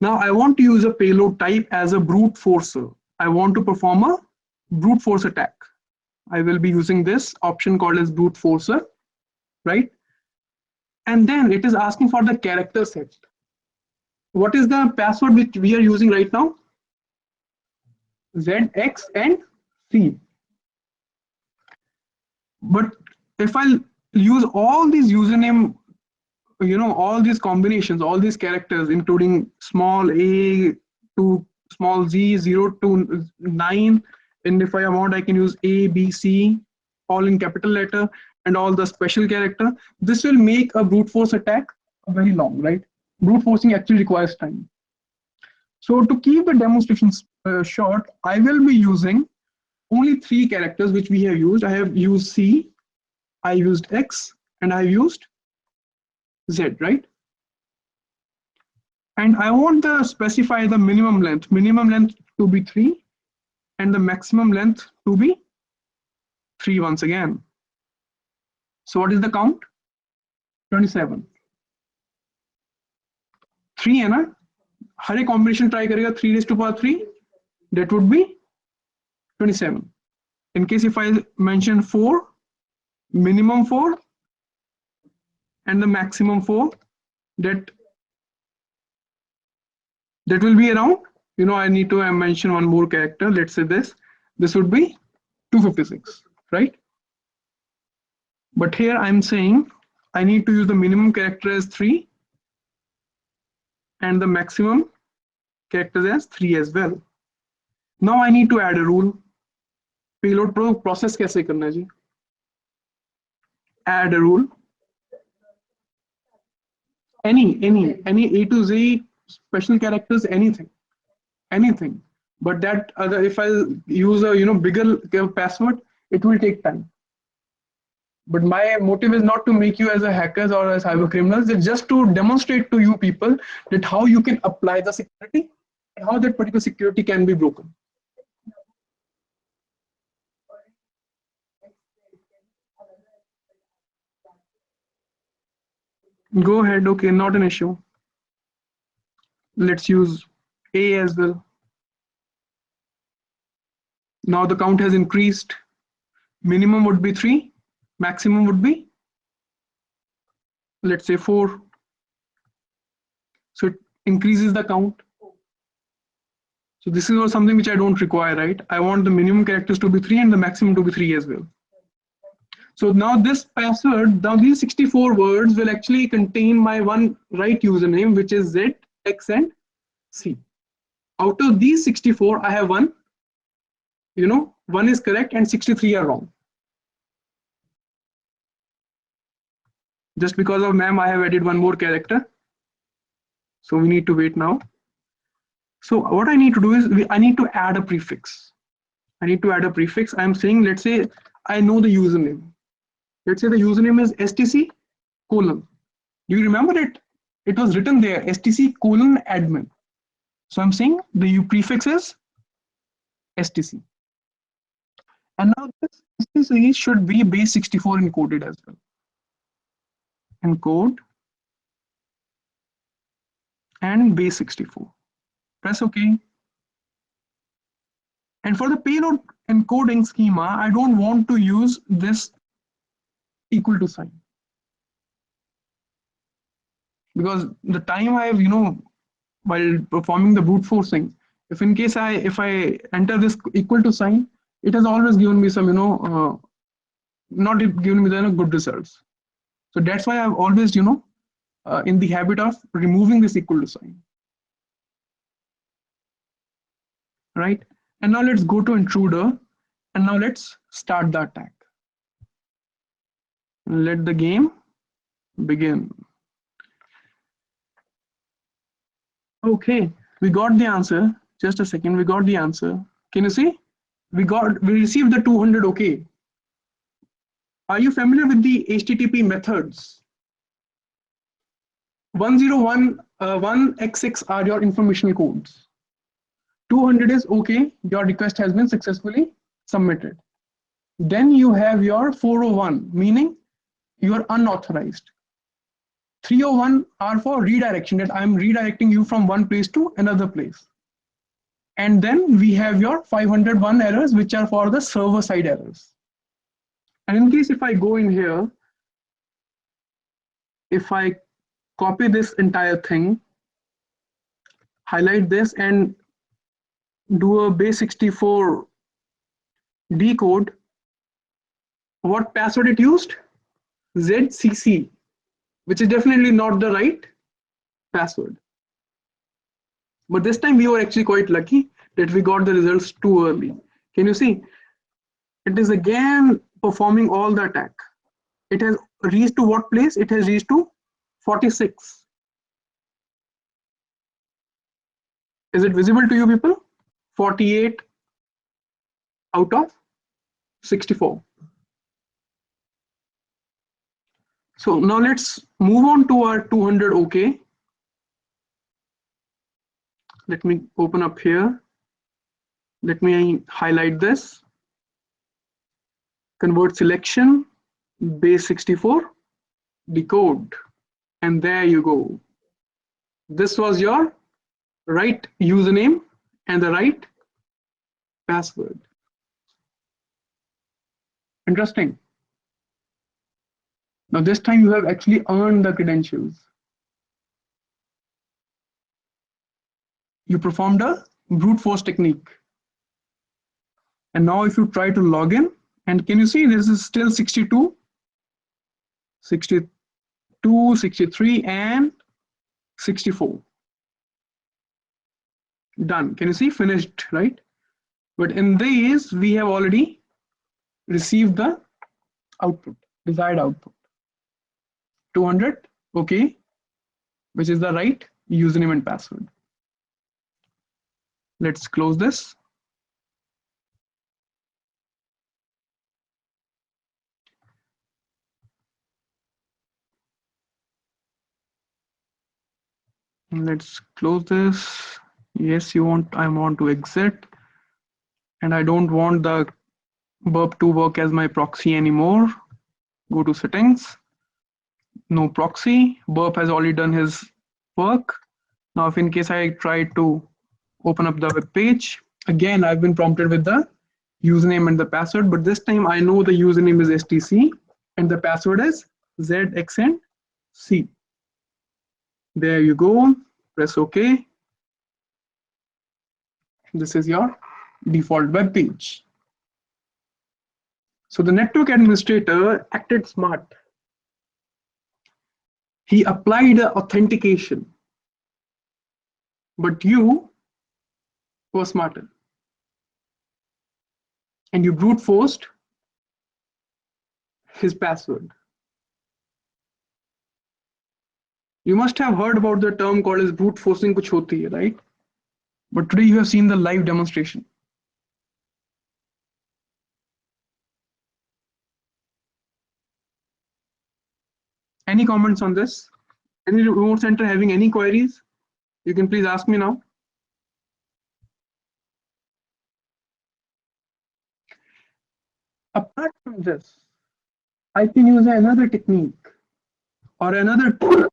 Now I want to use a payload type as a brute forcer. I want to perform a brute force attack. I will be using this option called as brute forcer, right? And then it is asking for the character set. What is the password which we are using right now? Z, X, and C. But if I use all these username, all these combinations, all these characters, including small a to small z, 0 to 9, and if I want, I can use A, B, C, all in capital letter, and all the special character. This will make a brute force attack very long, right? Brute forcing actually requires time. So to keep the demonstrations short, I will be using only 3 characters which we have used. I have used C, I used X, and I used Z, right? And I want to specify the minimum length to be 3 and the maximum length to be 3 once again. So what is the count? 27. 3 है ना? हर एक combination try करेगा 3 raised to power 3, that would be 27. In case if I mention 4, minimum 4 and the maximum 4, that will be around, I need to mention one more character. Let's say this would be 256, right? But here I'm saying I need to use the minimum character as 3 and the maximum characters as 3 as well. Now I need to add a rule. Payload process कैसे करना है जी? Add a rule. Any A to Z special characters, anything. But that if I use a bigger password, it will take time. But my motive is not to make you as a hackers or as cyber criminals. It's just to demonstrate to you people that how you can apply the security and how that particular security can be broken. Go ahead, okay, not an issue. Let's use A as well. Now the count has increased. Minimum would be 3, maximum would be, let's say 4. So it increases the count. So this is something which I don't require, right? I want the minimum characters to be 3 and the maximum to be 3 as well. So now this password, now these 64 words will actually contain my one right username, which is Z, X, and C. Out of these 64, I have one, one is correct and 63 are wrong. Just because of ma'am, I have added one more character. So we need to wait now. So what I need to do is I need to add a prefix. I'm saying, let's say I know the username. Let's say the username is stc:. Do you remember it? It was written there, stc:admin. So I'm saying the prefix is stc. And now this stc should be base 64 encoded as well. Encode and base 64. Press OK. And for the payload encoding schema, I don't want to use this equal to sign, because the time I have, while performing the brute forcing, if in case if I enter this equal to sign, it has always given me some, not given me the good results. So that's why I've always, in the habit of removing this equal to sign. Right? And now let's go to intruder, and now let's start the attack. Let the game begin. Okay, we got the answer. Just a second, we got the answer. Can you see? We received the 200 OK. Are you familiar with the HTTP methods? 101, 1x6 are your informational codes. 200 is OK, your request has been successfully submitted. Then you have your 401, meaning you are unauthorized. 301 are for redirection, that I'm redirecting you from one place to another place. And then we have your 501 errors, which are for the server side errors. And in case if I go in here, if I copy this entire thing, highlight this and do a base 64 decode, what password it used? ZCC, which is definitely not the right password. But this time we were actually quite lucky that we got the results too early. Can you see? It is again performing all the attack. It has reached to what place? It has reached to 46. Is it visible to you people? 48 out of 64. So now let's move on to our 200 OK. Let me open up here. Let me highlight this. Convert selection, base 64, decode. And there you go. This was your right username and the right password. Interesting. Now this time you have actually earned the credentials. You performed a brute force technique. And now if you try to log in, and can you see this is still 62, 62, 63, and 64. Done. Can you see? Finished, right? But in these, we have already received the output, desired output. 200, okay, which is the right username and password. Let's close this. Let's close this. Yes, I want to exit. And I don't want the burp to work as my proxy anymore. Go to settings. No proxy. Burp has already done his work. Now, if in case I try to open up the web page, again, I've been prompted with the username and the password, but this time I know the username is STC and the password is ZXNC. There you go. Press OK. This is your default web page. So the network administrator acted smart. He applied authentication, but you were smarter. And you brute forced his password. You must have heard about the term called as brute forcing kuch hoti hai, right? But today you have seen the live demonstration. Any comments on this? Any remote center having any queries? You can please ask me now. Apart from this, I can use another technique or another tool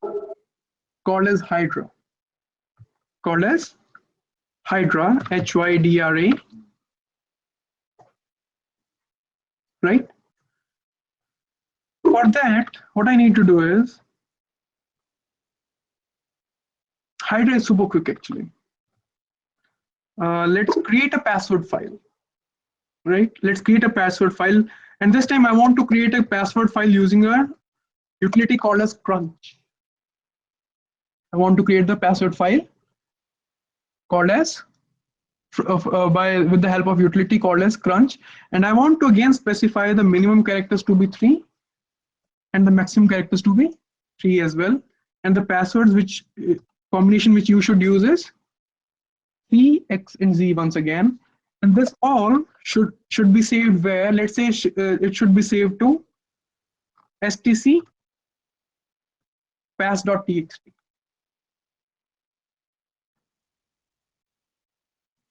called as Hydra. Called as Hydra, Hydra, right? For that, what I need to do is, Hydra is super quick actually. Let's create a password file, right? Let's create a password file. And this time I want to create a password file using a utility called as crunch. I want to create the password file called as with the help of utility called as crunch, and I want to again specify the minimum characters to be 3 and the maximum characters to be 3 as well, and the passwords which combination which you should use is C, X, and Z once again, and this all should be saved where, let's say it should be saved to stc pass.txt.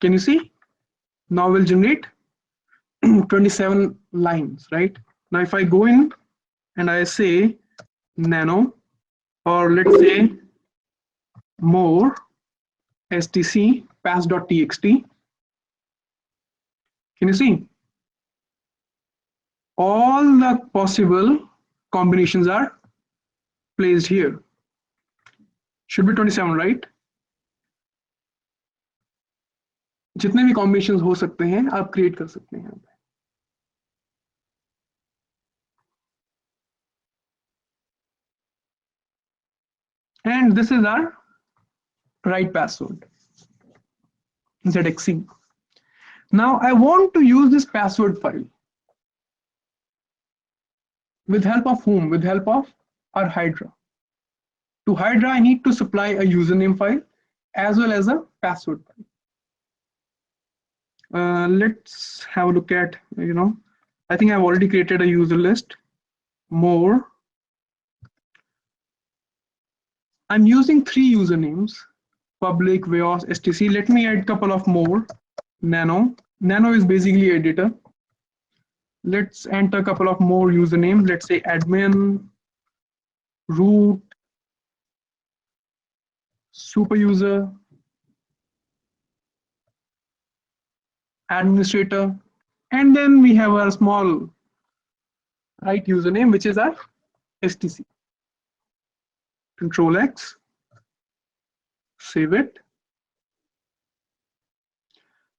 Can you see? Now we'll generate 27 lines, right? Now, if I go in and I say nano, or let's say more stc pass.txt, can you see? All the possible combinations are placed here. Should be 27, right? जितने भी combinations हो सकते हैं आप create कर सकते हैं यहाँ पे. And this is our right password, ZXC. Now I want to use this password file. With help of whom? With help of our Hydra. To Hydra, I need to supply a username file as well as a password file. Let's have a look at, I think I've already created a user list. More. I'm using 3 usernames, public, VIOS, STC. Let me add a couple of more. Nano. Nano is basically editor. Let's enter a couple of more usernames. Let's say admin, root, super user, administrator, and then we have a small right username, which is our STC. Control X, save it.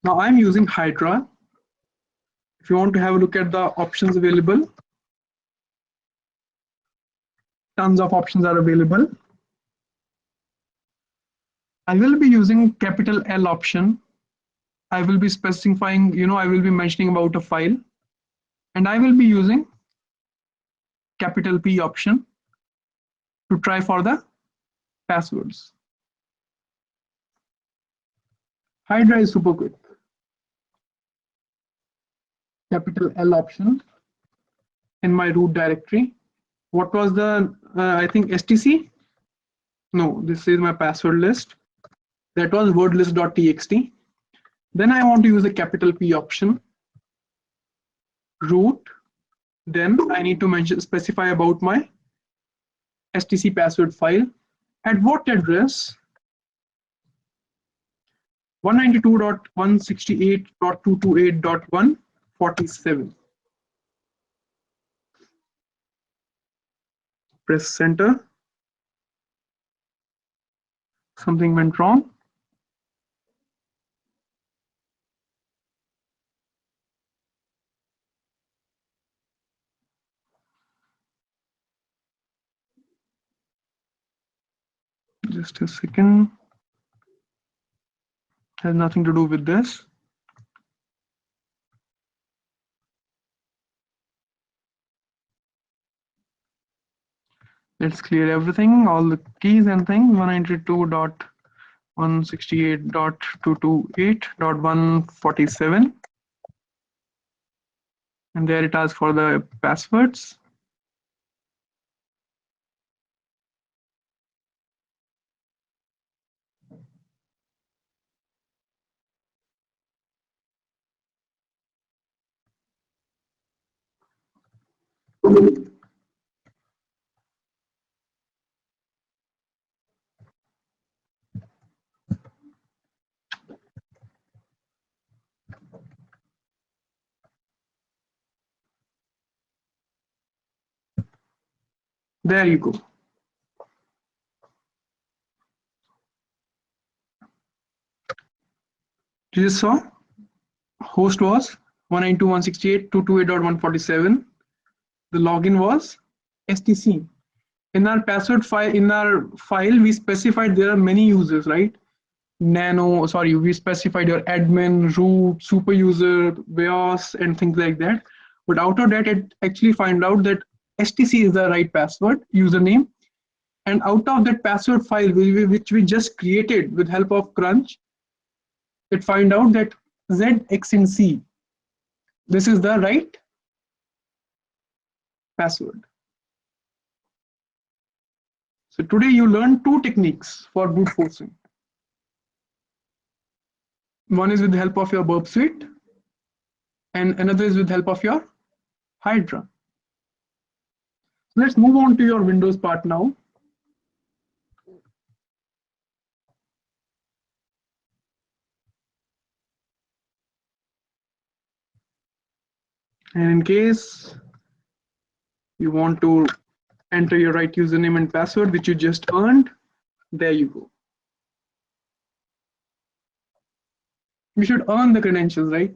Now I'm using Hydra. If you want to have a look at the options available, tons of options are available. I will be using capital L option. I will be specifying, I will be mentioning about a file, and I will be using capital P option to try for the passwords. Hydra is super quick. Capital L option in my root directory. What was the, I think STC? No, this is my password list. That was wordlist.txt. Then I want to use the capital P option, root. Then I need to specify about my STC password file. At what address? 192.168.228.147. Press enter. Something went wrong. Just a second. Has nothing to do with this. Let's clear everything, all the keys and things. 192.168.228.147. And there it asks for the passwords. There you go. You just saw host was 192.168.228.147. The login was STC. In our password file, we specified there are many users, right? We specified your admin, root, super user, VIOS, and things like that. But out of that, it actually find out that STC is the right password, username. And out of that password file, which we just created with help of Crunch, it find out that ZXNC, this is the right password. So today you learned 2 techniques for brute forcing. One is with the help of your burp suite, and another is with help of your Hydra. Let's move on to your Windows part now. And in case you want to enter your right username and password, which you just earned, there you go. You should earn the credentials, right?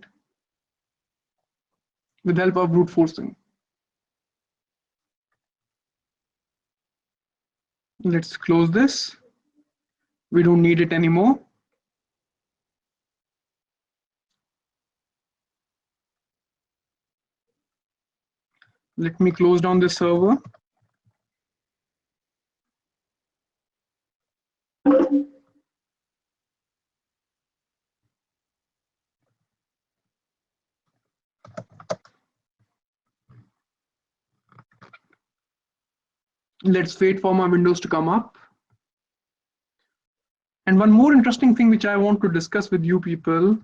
With the help of brute forcing. Let's close this. We don't need it anymore. Let me close down this server. Let's wait for my windows to come up. And one more interesting thing which I want to discuss with you people.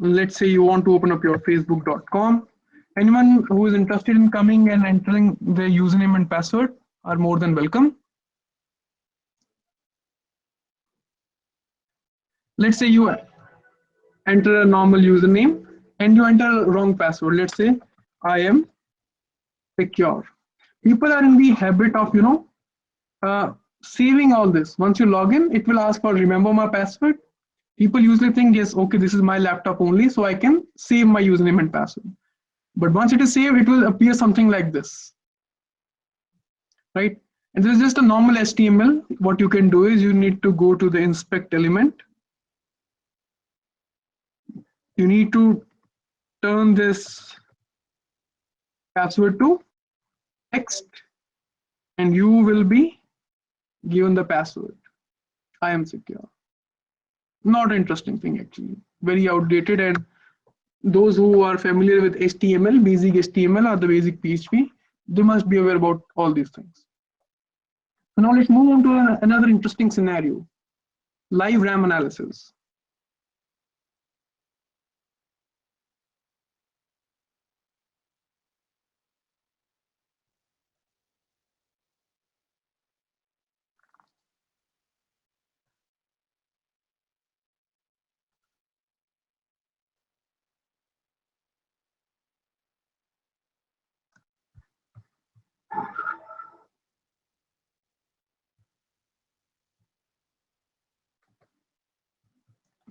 Let's say you want to open up your facebook.com. Anyone who is interested in coming and entering their username and password are more than welcome. Let's say you enter a normal username and you enter a wrong password. Let's say I am secure. People are in the habit of, saving all this. Once you log in, it will ask for remember my password. People usually think, yes, okay, this is my laptop only, so I can save my username and password. But once it is saved, it will appear something like this, right? And this is just a normal HTML. What you can do is you need to go to the inspect element. You need to turn this password to text, and you will be given the password. I am secure. Not interesting thing actually, very outdated, and those who are familiar with HTML, basic HTML or the basic PHP, they must be aware about all these things. So now let's move on to another interesting scenario, live RAM analysis.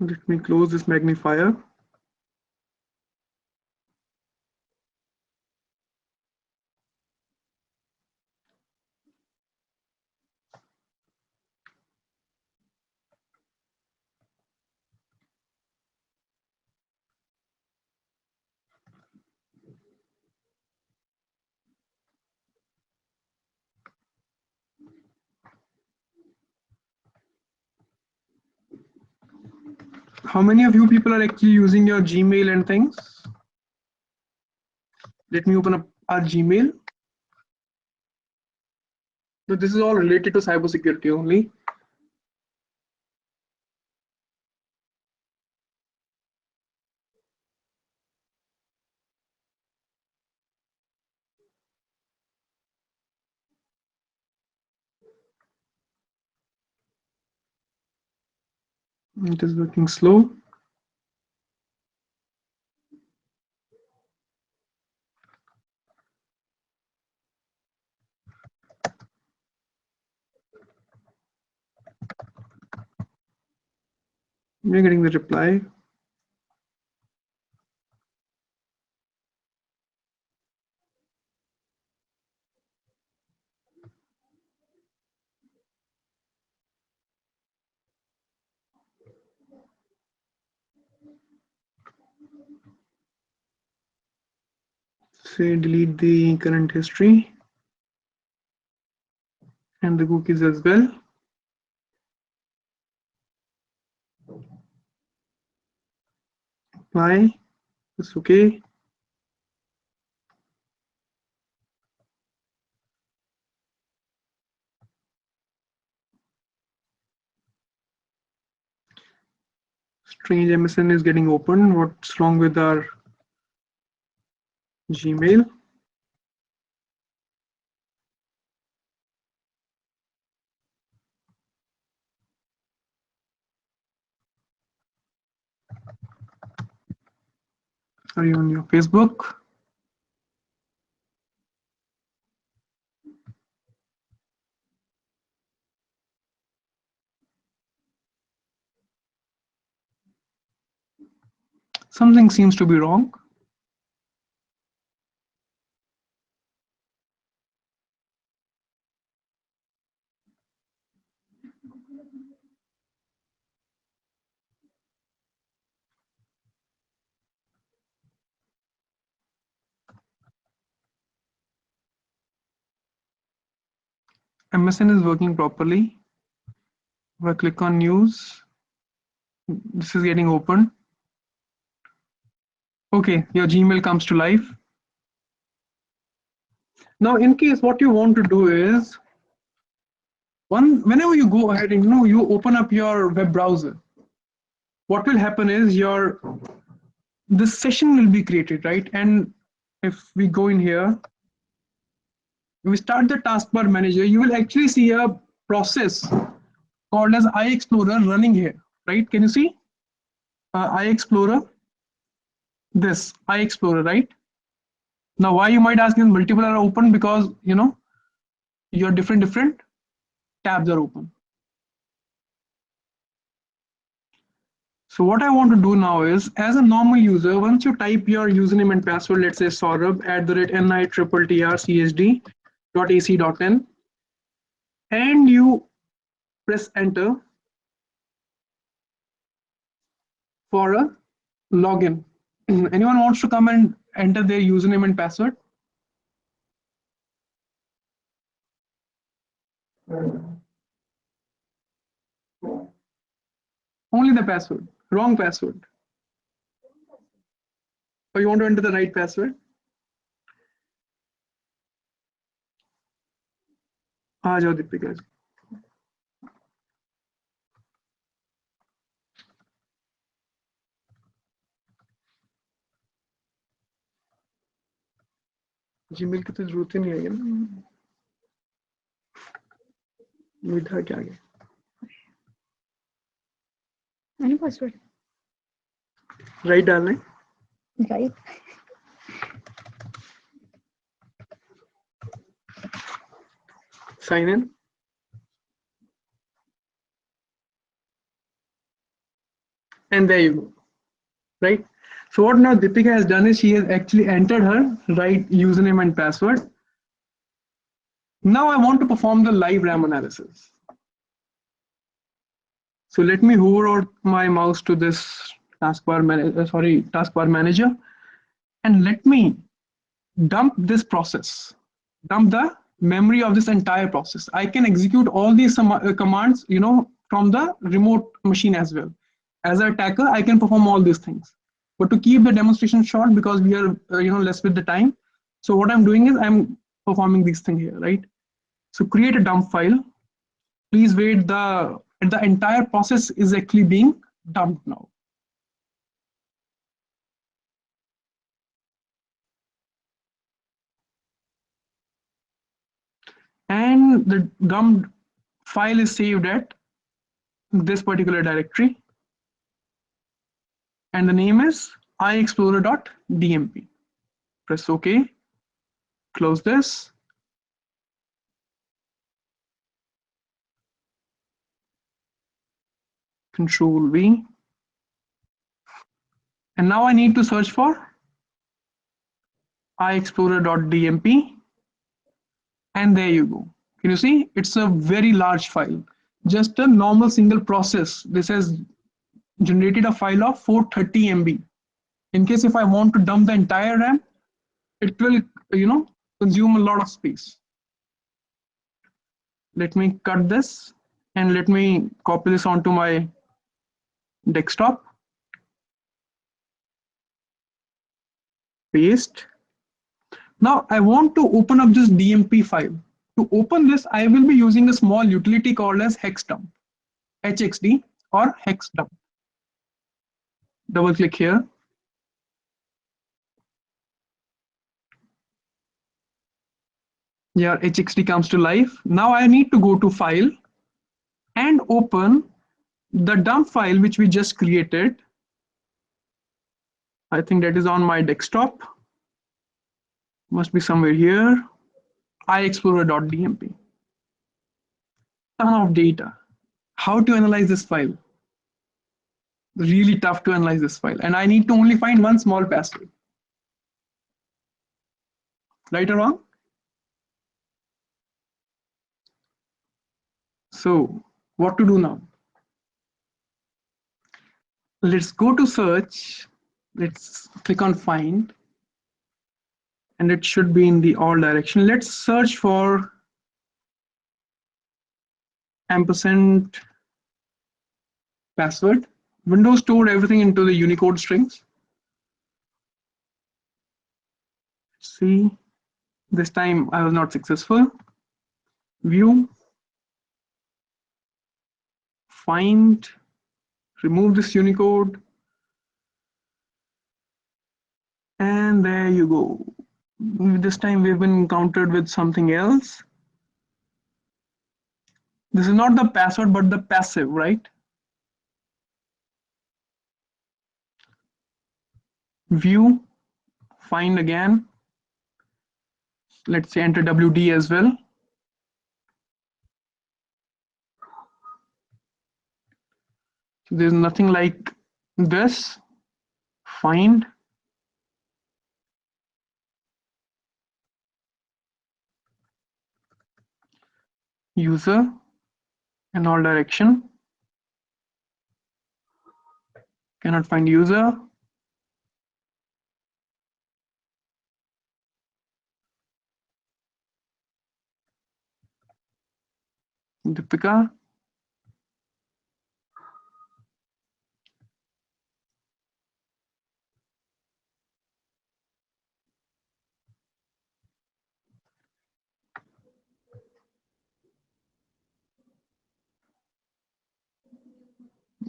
Let me close this magnifier. How many of you people are actually using your Gmail and things? Let me open up our Gmail. So this is all related to cybersecurity only. It is working slow. We're getting the reply. Say delete the current history and the cookies as well. Apply. It's okay. Strange MSN is getting open. What's wrong with our Gmail? Are you on your Facebook? Something seems to be wrong. MSN is working properly. If I click on news, this is getting open. Okay, your Gmail comes to life. Now, in case what you want to do is, whenever you go ahead and you open up your web browser, what will happen is this session will be created, right? And if we go in here, we start the taskbar manager, you will actually see a process called as iExplorer running here, right? Can you see iExplorer? This iExplorer, right? Now, why you might ask is multiple are open because your different tabs are open. So what I want to do now is, as a normal user, once you type your username and password, let's say Saurabh @nitrrrcsd.ac.in, and you press enter for a login. Anyone wants to come and enter their username and password? Only the password, wrong password. Or you want to enter the right password? आ जाओ Deepika ji. Gmail की तो जरूरत ही नहीं है ना. विधा क्या गया? Any password? राइट डालना है. Right. Sign in. And there you go. Right? So what now Deepika has done is she has actually entered her right username and password. Now I want to perform the live RAM analysis. So let me hover my mouse to this taskbar manager, and let me dump this process, dump the memory of this entire process. I can execute all these commands, from the remote machine as well. As an attacker, I can perform all these things. But to keep the demonstration short, because we are less with the time, so what I'm doing is I'm performing these things here, right? So create a dump file. Please wait, the entire process is actually being dumped now. And the dumped file is saved at this particular directory. And the name is iexplorer.dmp. Press OK. Close this. Control V. And now I need to search for iexplorer.dmp. And there you go. Can you see? It's a very large file. Just a normal single process. This has generated a file of 430 MB. In case if I want to dump the entire RAM, it will, consume a lot of space. Let me cut this and let me copy this onto my desktop. Paste. Now I want to open up this DMP file. To open this, I will be using a small utility called as hexdump, HXD or hexdump. double click here. Yeah, HXT comes to life. Now I need to go to file and open the dump file which we just created. I think that is on my desktop. Must be somewhere here. iExplorer.dmp. Ton of data. How to analyze this file? Really tough to analyze this file. And I need to only find one small password. Right or wrong? So what to do now? Let's go to search. Let's click on find. And it should be in the all direction. Let's search for ampersand password. Windows stored everything into the Unicode strings. See, this time I was not successful. View, find, remove this Unicode, and there you go. This time we've been encountered with something else. This is not the password, but the passive, right? View, find again. Let's say enter WD as well. There's nothing like this. Find. User in all direction. Cannot find user. Deepika.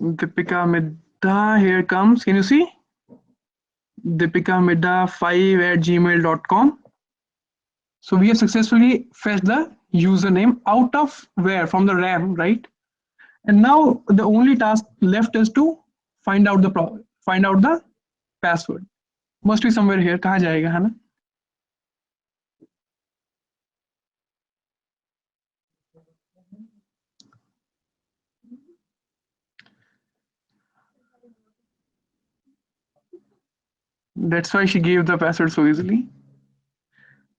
Deepika Midha, here comes. Can you see? Deepika Midha 5@gmail.com. So we have successfully fetched the username out of where? From the RAM, right? And now the only task left is to find out the password. Must be somewhere here. कहाँ जाएगा है ना? That's why she gave the password so easily.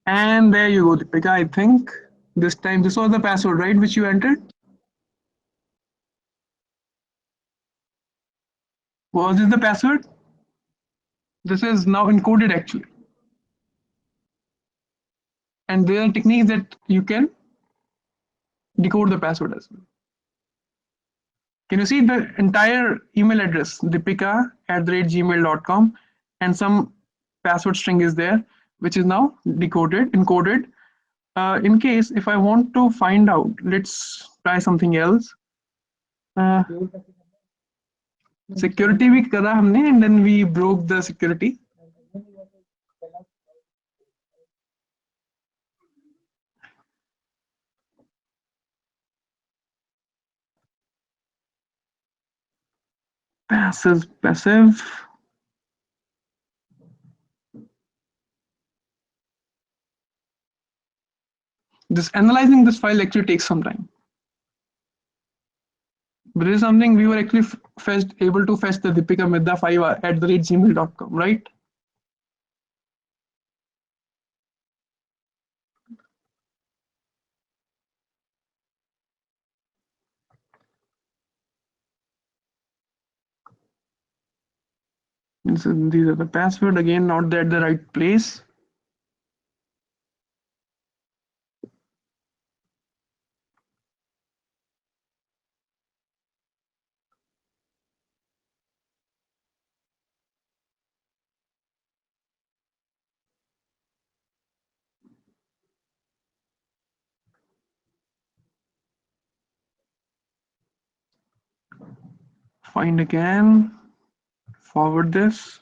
And there you go, Deepika. I think this time this was the password, right, which you entered. Was this the password? This is now encoded actually. And there are techniques that you can decode the password as well. Can you see the entire email address, deepika@gmail.com, and some password string is there, which is now encoded. In case if I want to find out, let's try something else. Security भी करा हमने, and then we broke the security. Passive. This analyzing this file actually takes some time. But this is something we were actually able to fetch the Deepika Midha 5@gmail.com, right? So these are the password, again not at the right place. Find again. forward this.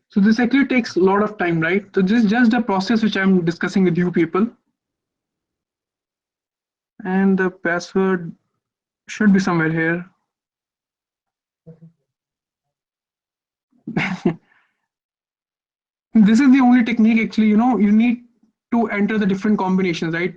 So this actually takes a lot of time, right? So this is just the process which I'm discussing with you people. And the password should be somewhere here. This is the only technique actually, you need to enter the different combinations, right?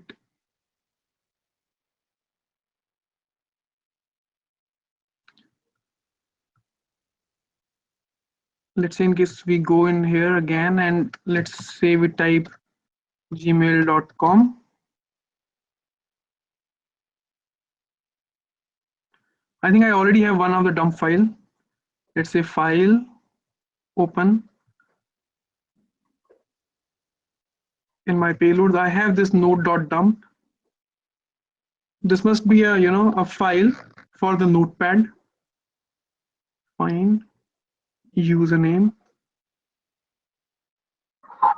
Let's say in case we go in here again and let's say we type gmail.com. I think I already have one of the dump file. Let's say file, open. In my payloads, I have this node.dump. This must be a file for the notepad. Find username. I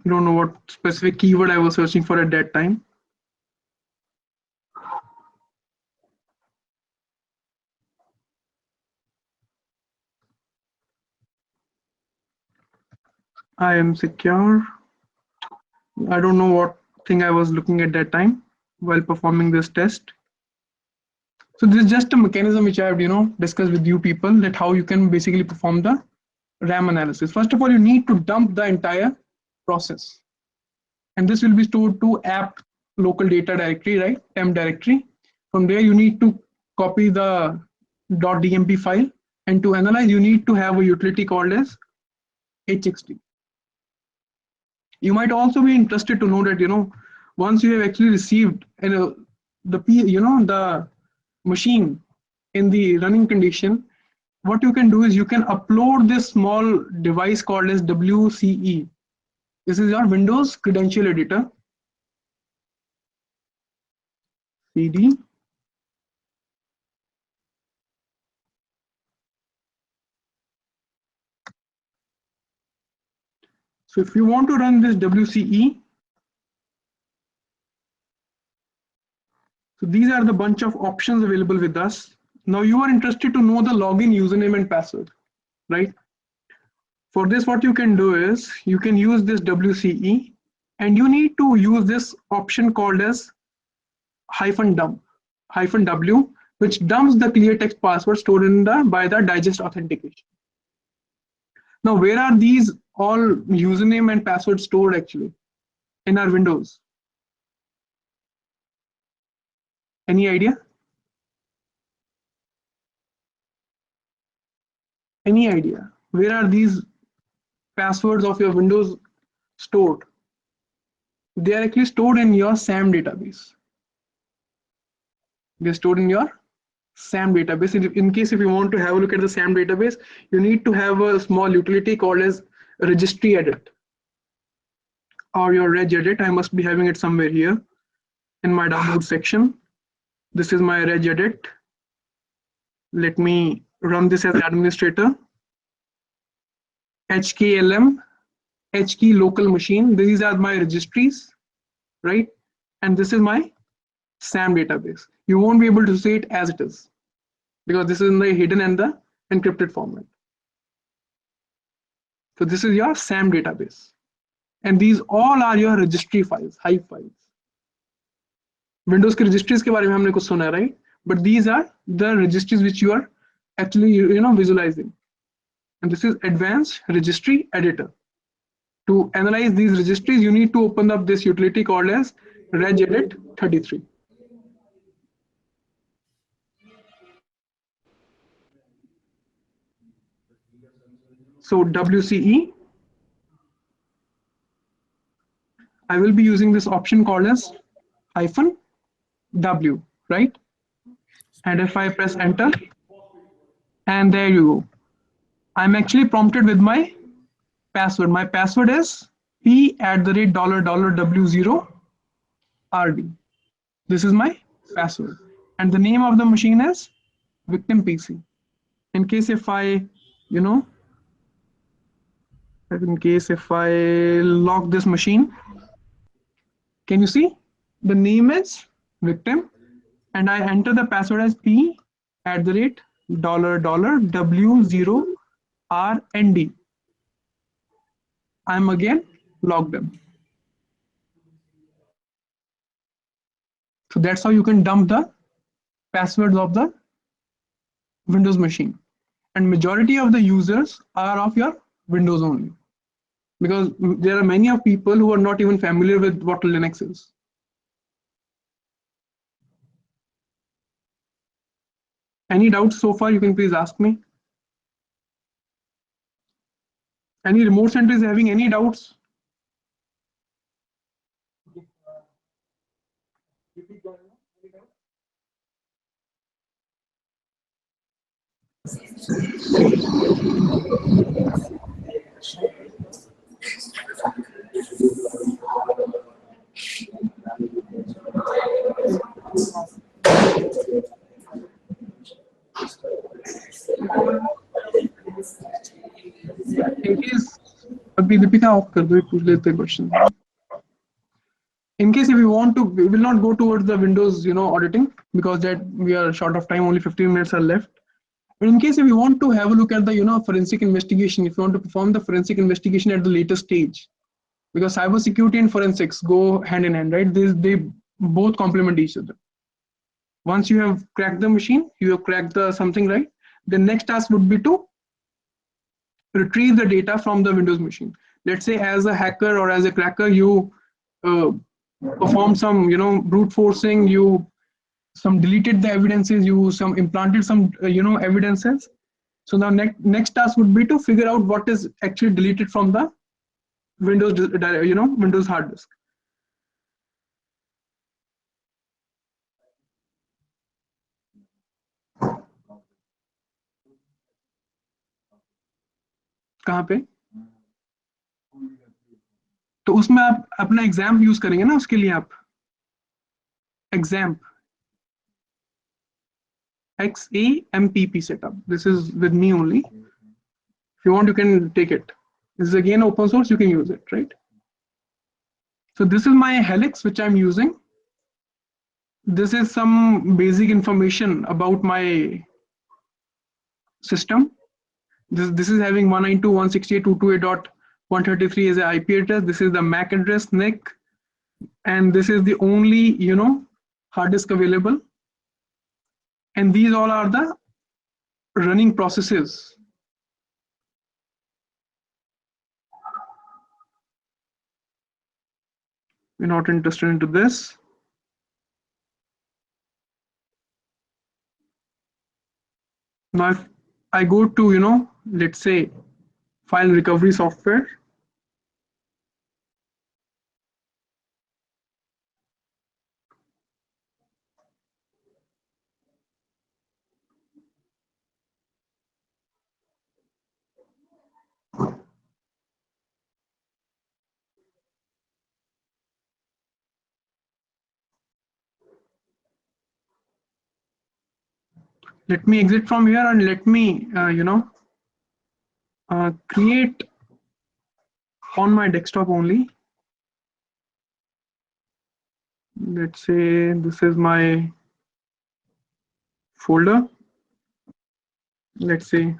don't know what specific keyword I was searching for at that time. I am secure. I don't know what thing I was looking at that time while performing this test. So this is just a mechanism which I have discussed with you people, that how you can basically perform the RAM analysis. First of all, you need to dump the entire process, and this will be stored to app local data directory, right? Temp directory. From there, you need to copy the .dmp file, and to analyze, you need to have a utility called as hxt. You might also be interested to know that once you have actually received the machine in the running condition, what you can do is you can upload this small device called as WCE. This is your Windows credential editor. CD. So if you want to run this WCE, so these are the bunch of options available with us. Now you are interested to know the login username and password, right? For this, what you can do is you can use this WCE, and you need to use this option called as -w, which dumps the clear text password stored in by the digest authentication. Now, where are these all username and password stored actually in our Windows? Any idea? Any idea? Where are these passwords of your Windows stored? They are actually stored in your SAM database. They're stored in your SAM database. In case if you want to have a look at the SAM database, you need to have a small utility called as registry edit or your regedit. I must be having it somewhere here in my download section. This is my regedit. Let me run this as administrator. HKLM, HKey local machine. These are my registries, right? And this is my SAM database. You won't be able to see it as it is because this is in the hidden and the encrypted format. So this is your SAM database. And these all are your registry files, Hive files. Windows के registries के बारे में हमने कुछ सुना है, right? But these are the registries which you are actually visualizing, and this is advanced registry editor. To analyze these registries, you need to open up this utility called as regedit 33. So WCE, I will be using this option called as -W, right? And if I press enter, and there you go. I'm actually prompted with my password. My password is P@$W0RD. This is my password. And the name of the machine is victim PC. In case if I, lock this machine, can you see? The name is victim, and I enter the password as P@$W0RND. I'm again logged in. So that's how you can dump the passwords of the Windows machine. And majority of the users are of your Windows only, because there are many of people who are not even familiar with what Linux is. Any doubts so far? You can please ask me. Any remote center is having any doubts? In case अभी Deepika of कर दो, पूछ लेते हैं question. In case if you want to, we will not go towards the Windows auditing, because that we are short of time, only 15 minutes are left. But in case if you want to have a look at the forensic investigation, if you want to perform the forensic investigation at the later stage, because cybersecurity and forensics go hand in hand, right? They both complement each other. Once you have cracked the machine, you have cracked the something, right? The next task would be to retrieve the data from the Windows machine. Let's say as a hacker or as a cracker, you perform some brute forcing, you some deleted the evidences, you some implanted some evidences. So the next task would be to figure out what is actually deleted from the Windows Windows hard disk. कहाँ पे? तो उसमें आप अपना exam use करेंगे ना, उसके लिए आप exam XAMPP setup. This is with me only. If you want, you can take it. This is again open source, you can use it, right? So this is my Helix which I'm using. This is some basic information about my system. This is having 192.168.228.133 as an IP address. This is the MAC address, NIC, and this is the only hard disk available. And these all are the running processes. We're not interested into this. Now if I go to let's say file recovery software, let me exit from here and let me create on my desktop only. Let's say this is my folder. Let's say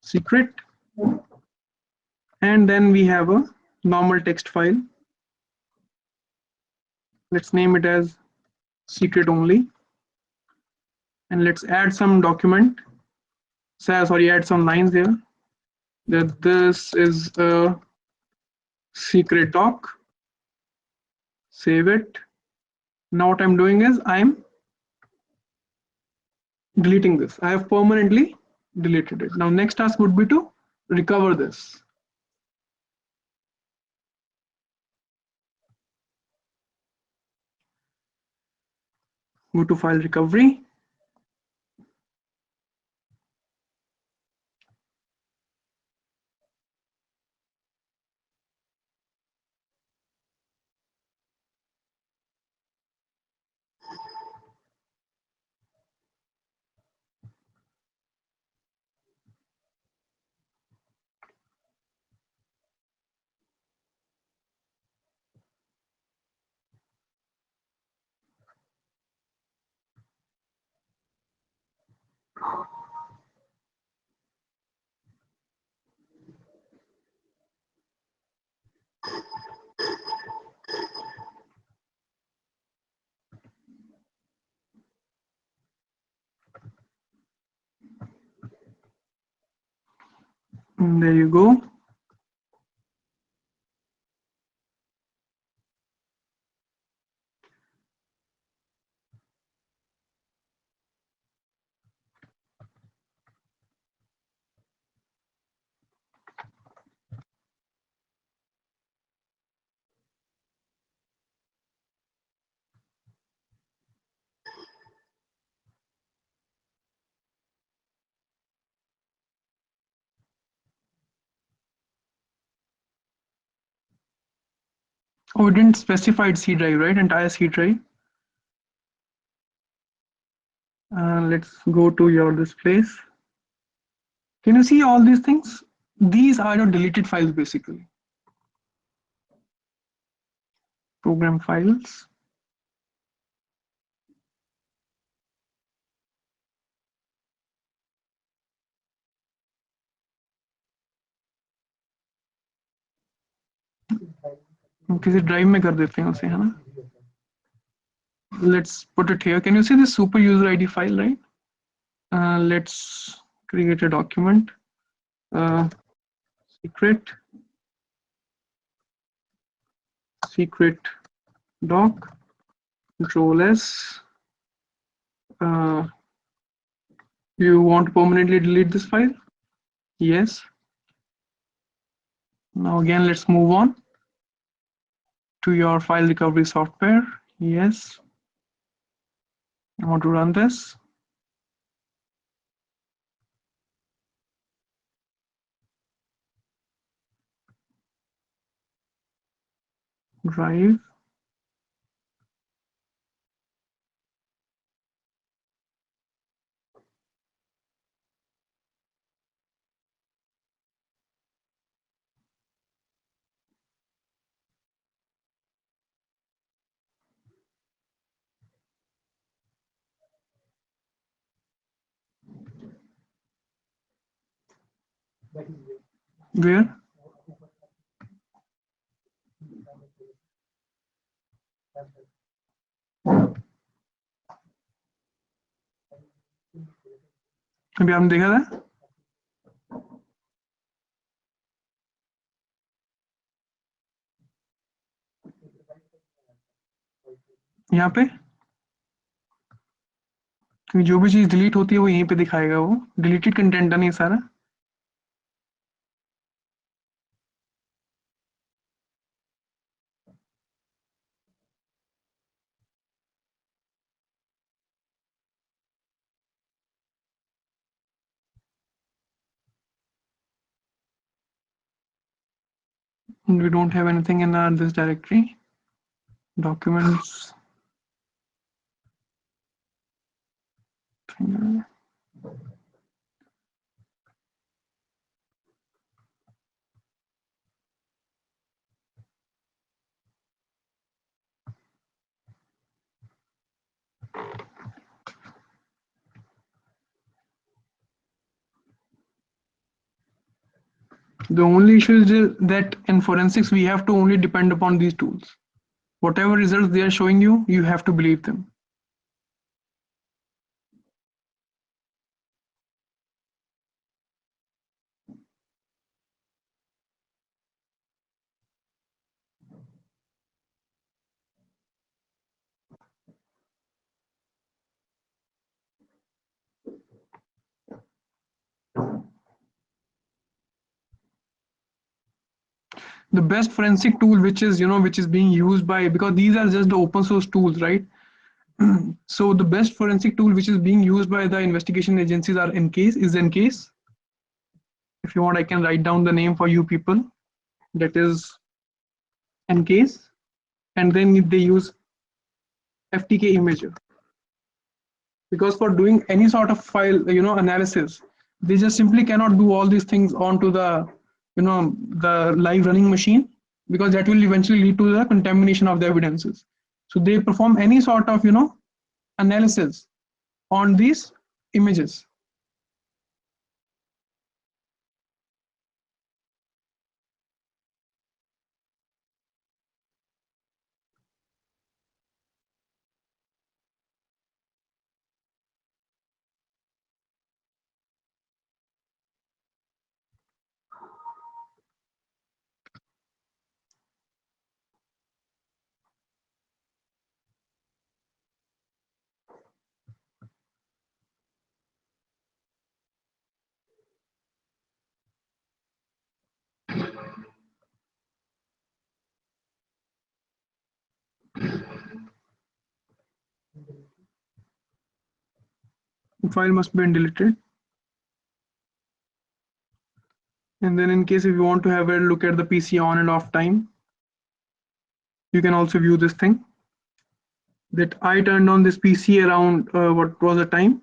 secret, and then we have a normal text file. Let's name it as secret only. And let's add some document. Sorry, add some lines here. That this is a secret doc. Save it. Now what I'm doing is I'm deleting this. I have permanently deleted it. Now next task would be to recover this. Go to file recovery. And there you go. Oh, we didn't specify C drive, right? Entire C drive. Let's go to your this place. Can you see all these things? These are your deleted files basically. Program files. किसी drive में कर देते हैं उसे, है ना? Let's put it here. Can you see the super user ID file, right? Let's create a document. Secret doc, control S. You want to permanently delete this file? Yes. Now again, let's move on to your file recovery software. Yes. I want to run this. Drive. Where? अभी आपने देखा था? यहाँ पे क्योंकि जो भी चीज डिलीट होती है वो यहीं पे दिखाएगा, वो डिलीटेड कंटेंट है नहीं सारा. We don't have anything in our this directory. Documents. The only issue is that in forensics we have to only depend upon these tools. Whatever results they are showing you, you have to believe them. the best forensic tool which is being used by, because these are just the open source tools, right? So the best forensic tool which is being used by the investigation agencies are EnCase. If you want, I can write down the name for you people. That is EnCase, and then they use FTK Imager, because for doing any sort of file analysis, they just simply cannot do all these things onto the the live running machine, because that will eventually lead to the contamination of the evidences. So they perform any sort of analysis on these images. The file must be deleted. And then in case if you want to have a look at the PC on and off time, you can also view this thing, that I turned on this PC around what was the time?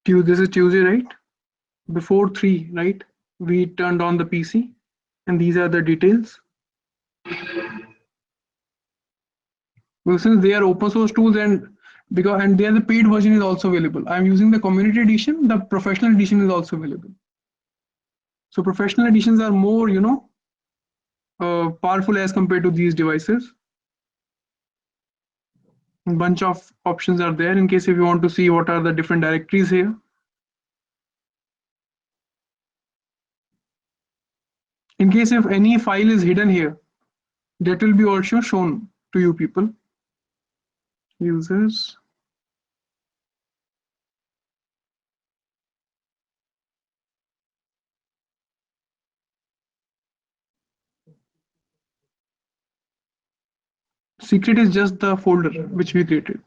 This is Tuesday, right? Before 3, right? We turned on the PC, and these are the details. Well, since they are open source tools, and there the paid version is also available. I'm using the community edition. The professional edition is also available. So professional editions are more powerful as compared to these devices. A bunch of options are there in case if you want to see what are the different directories here. In case if any file is hidden here, that will be also shown to you people. Users. Secret is just the folder which we created.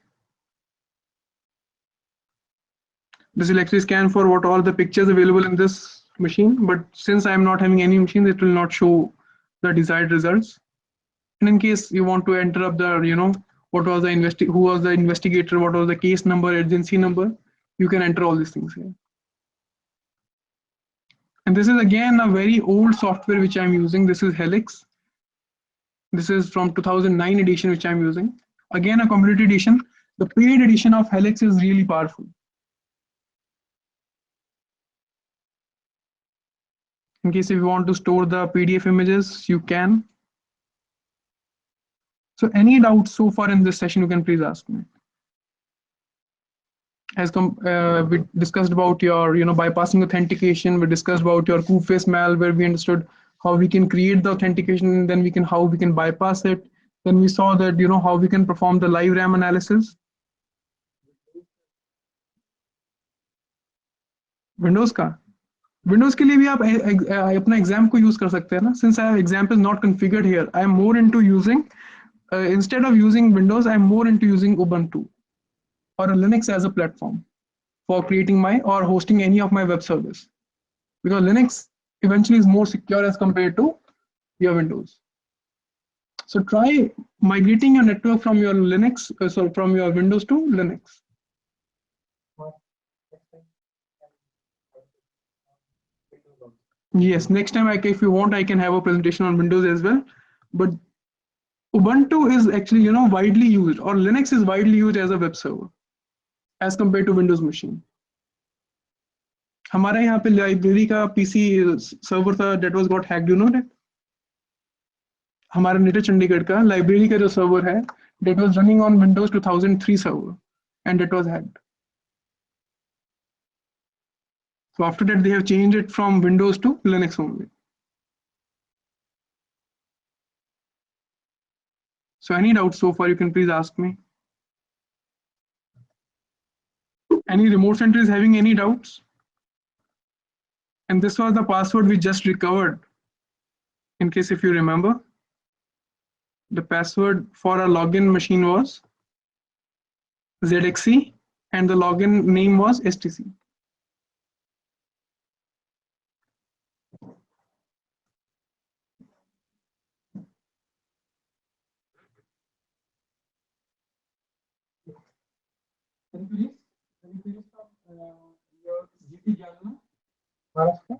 This will actually scan for what all the pictures available in this machine, but since I'm not having any machine, it will not show the desired results. And in case you want to enter up the what was the who was the investigator, what was the case number, agency number, you can enter all these things here. And this is again a very old software which I'm using. This is Helix. This is from 2009 edition which I'm using. Again, a community edition. The paid edition of Helix is really powerful. In case if you want to store the PDF images, you can. So any doubts so far in this session, you can please ask me. As we discussed about your bypassing authentication, we discussed about your coup-face malware, we understood how we can create the authentication, then how we can bypass it. Then we saw that how we can perform the live RAM analysis. Windows के लिए भी आप अपना exam को use कर सकते हैं ना. Since our exam is not configured here, I am more into using instead of using Windows, I am more into using Ubuntu or a Linux as a platform for creating my or hosting any of my web service, because Linux eventually is more secure as compared to your Windows. So try migrating your network from your Linux, from your Windows to Linux. Yes, next time if you want, I can have a presentation on Windows as well. But Ubuntu is actually widely used, or Linux is widely used as a web server as compared to Windows machine. हमारा यहाँ पे library का PC server था, that was got hacked, you know that? हमारा net Chandigarh का library का जो server है, that was running on Windows 2003 server, and that was hacked. So after that, they have changed it from Windows to Linux only. So any doubts so far, you can please ask me. Any remote center is having any doubts? And this was the password we just recovered. in case if you remember. The password for our login machine was ZXC and the login name was STC. Any queries? Any queries from your GP Jalna, Maharashtra?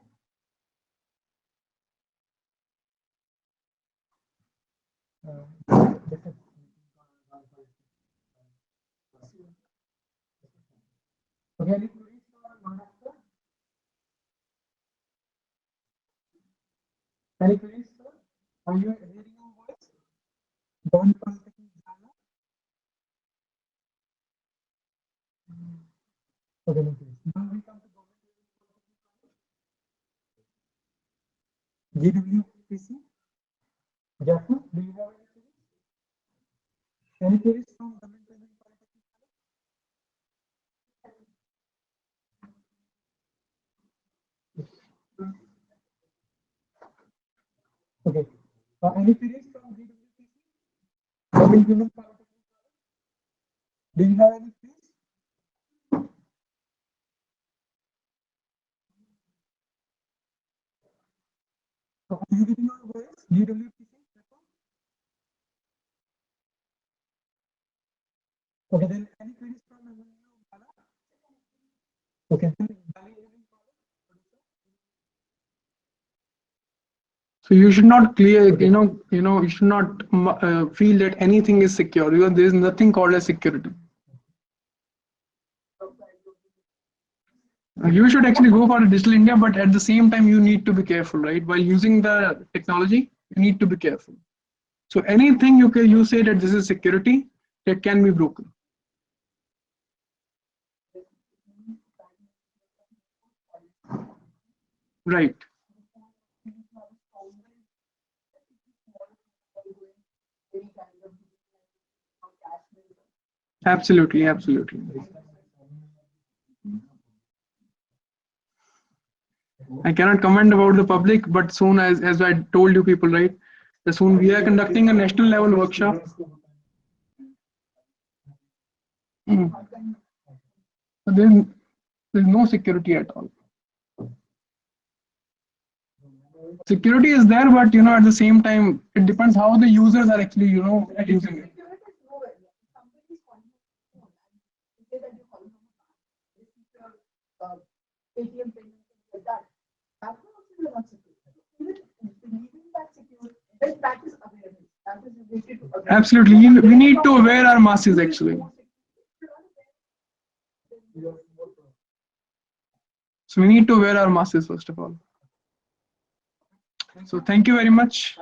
Okay, any queries from Maharashtra? Any queries, sir? Are you hearing your voice? Don't contact me, Jalna. Okay, no queries. Now we come to GWPC. Jaffna, do you have any queries? Any queries from Government Training Polytechnic? Okay. Any queries from GWPC? Government Training Polytechnic? Do you have any queries? Are you getting our voice? GWPC? Okay, then any queries from Bala? Okay, then So you should not clear, you should not feel that anything is secure. There is nothing called as security. You should actually go for a digital India, but at the same time, you need to be careful, right? While using the technology, you need to be careful. So anything you say that this is security, that can be broken. Right. Absolutely, absolutely. I cannot comment about the public, but soon as I told you people, right? Soon we are conducting a national level workshop. So there's no security at all. Security is there, but at the same time, it depends how the users are actually using it. Absolutely, we need to aware our masses actually. So we need to aware our masses first of all. So thank you very much.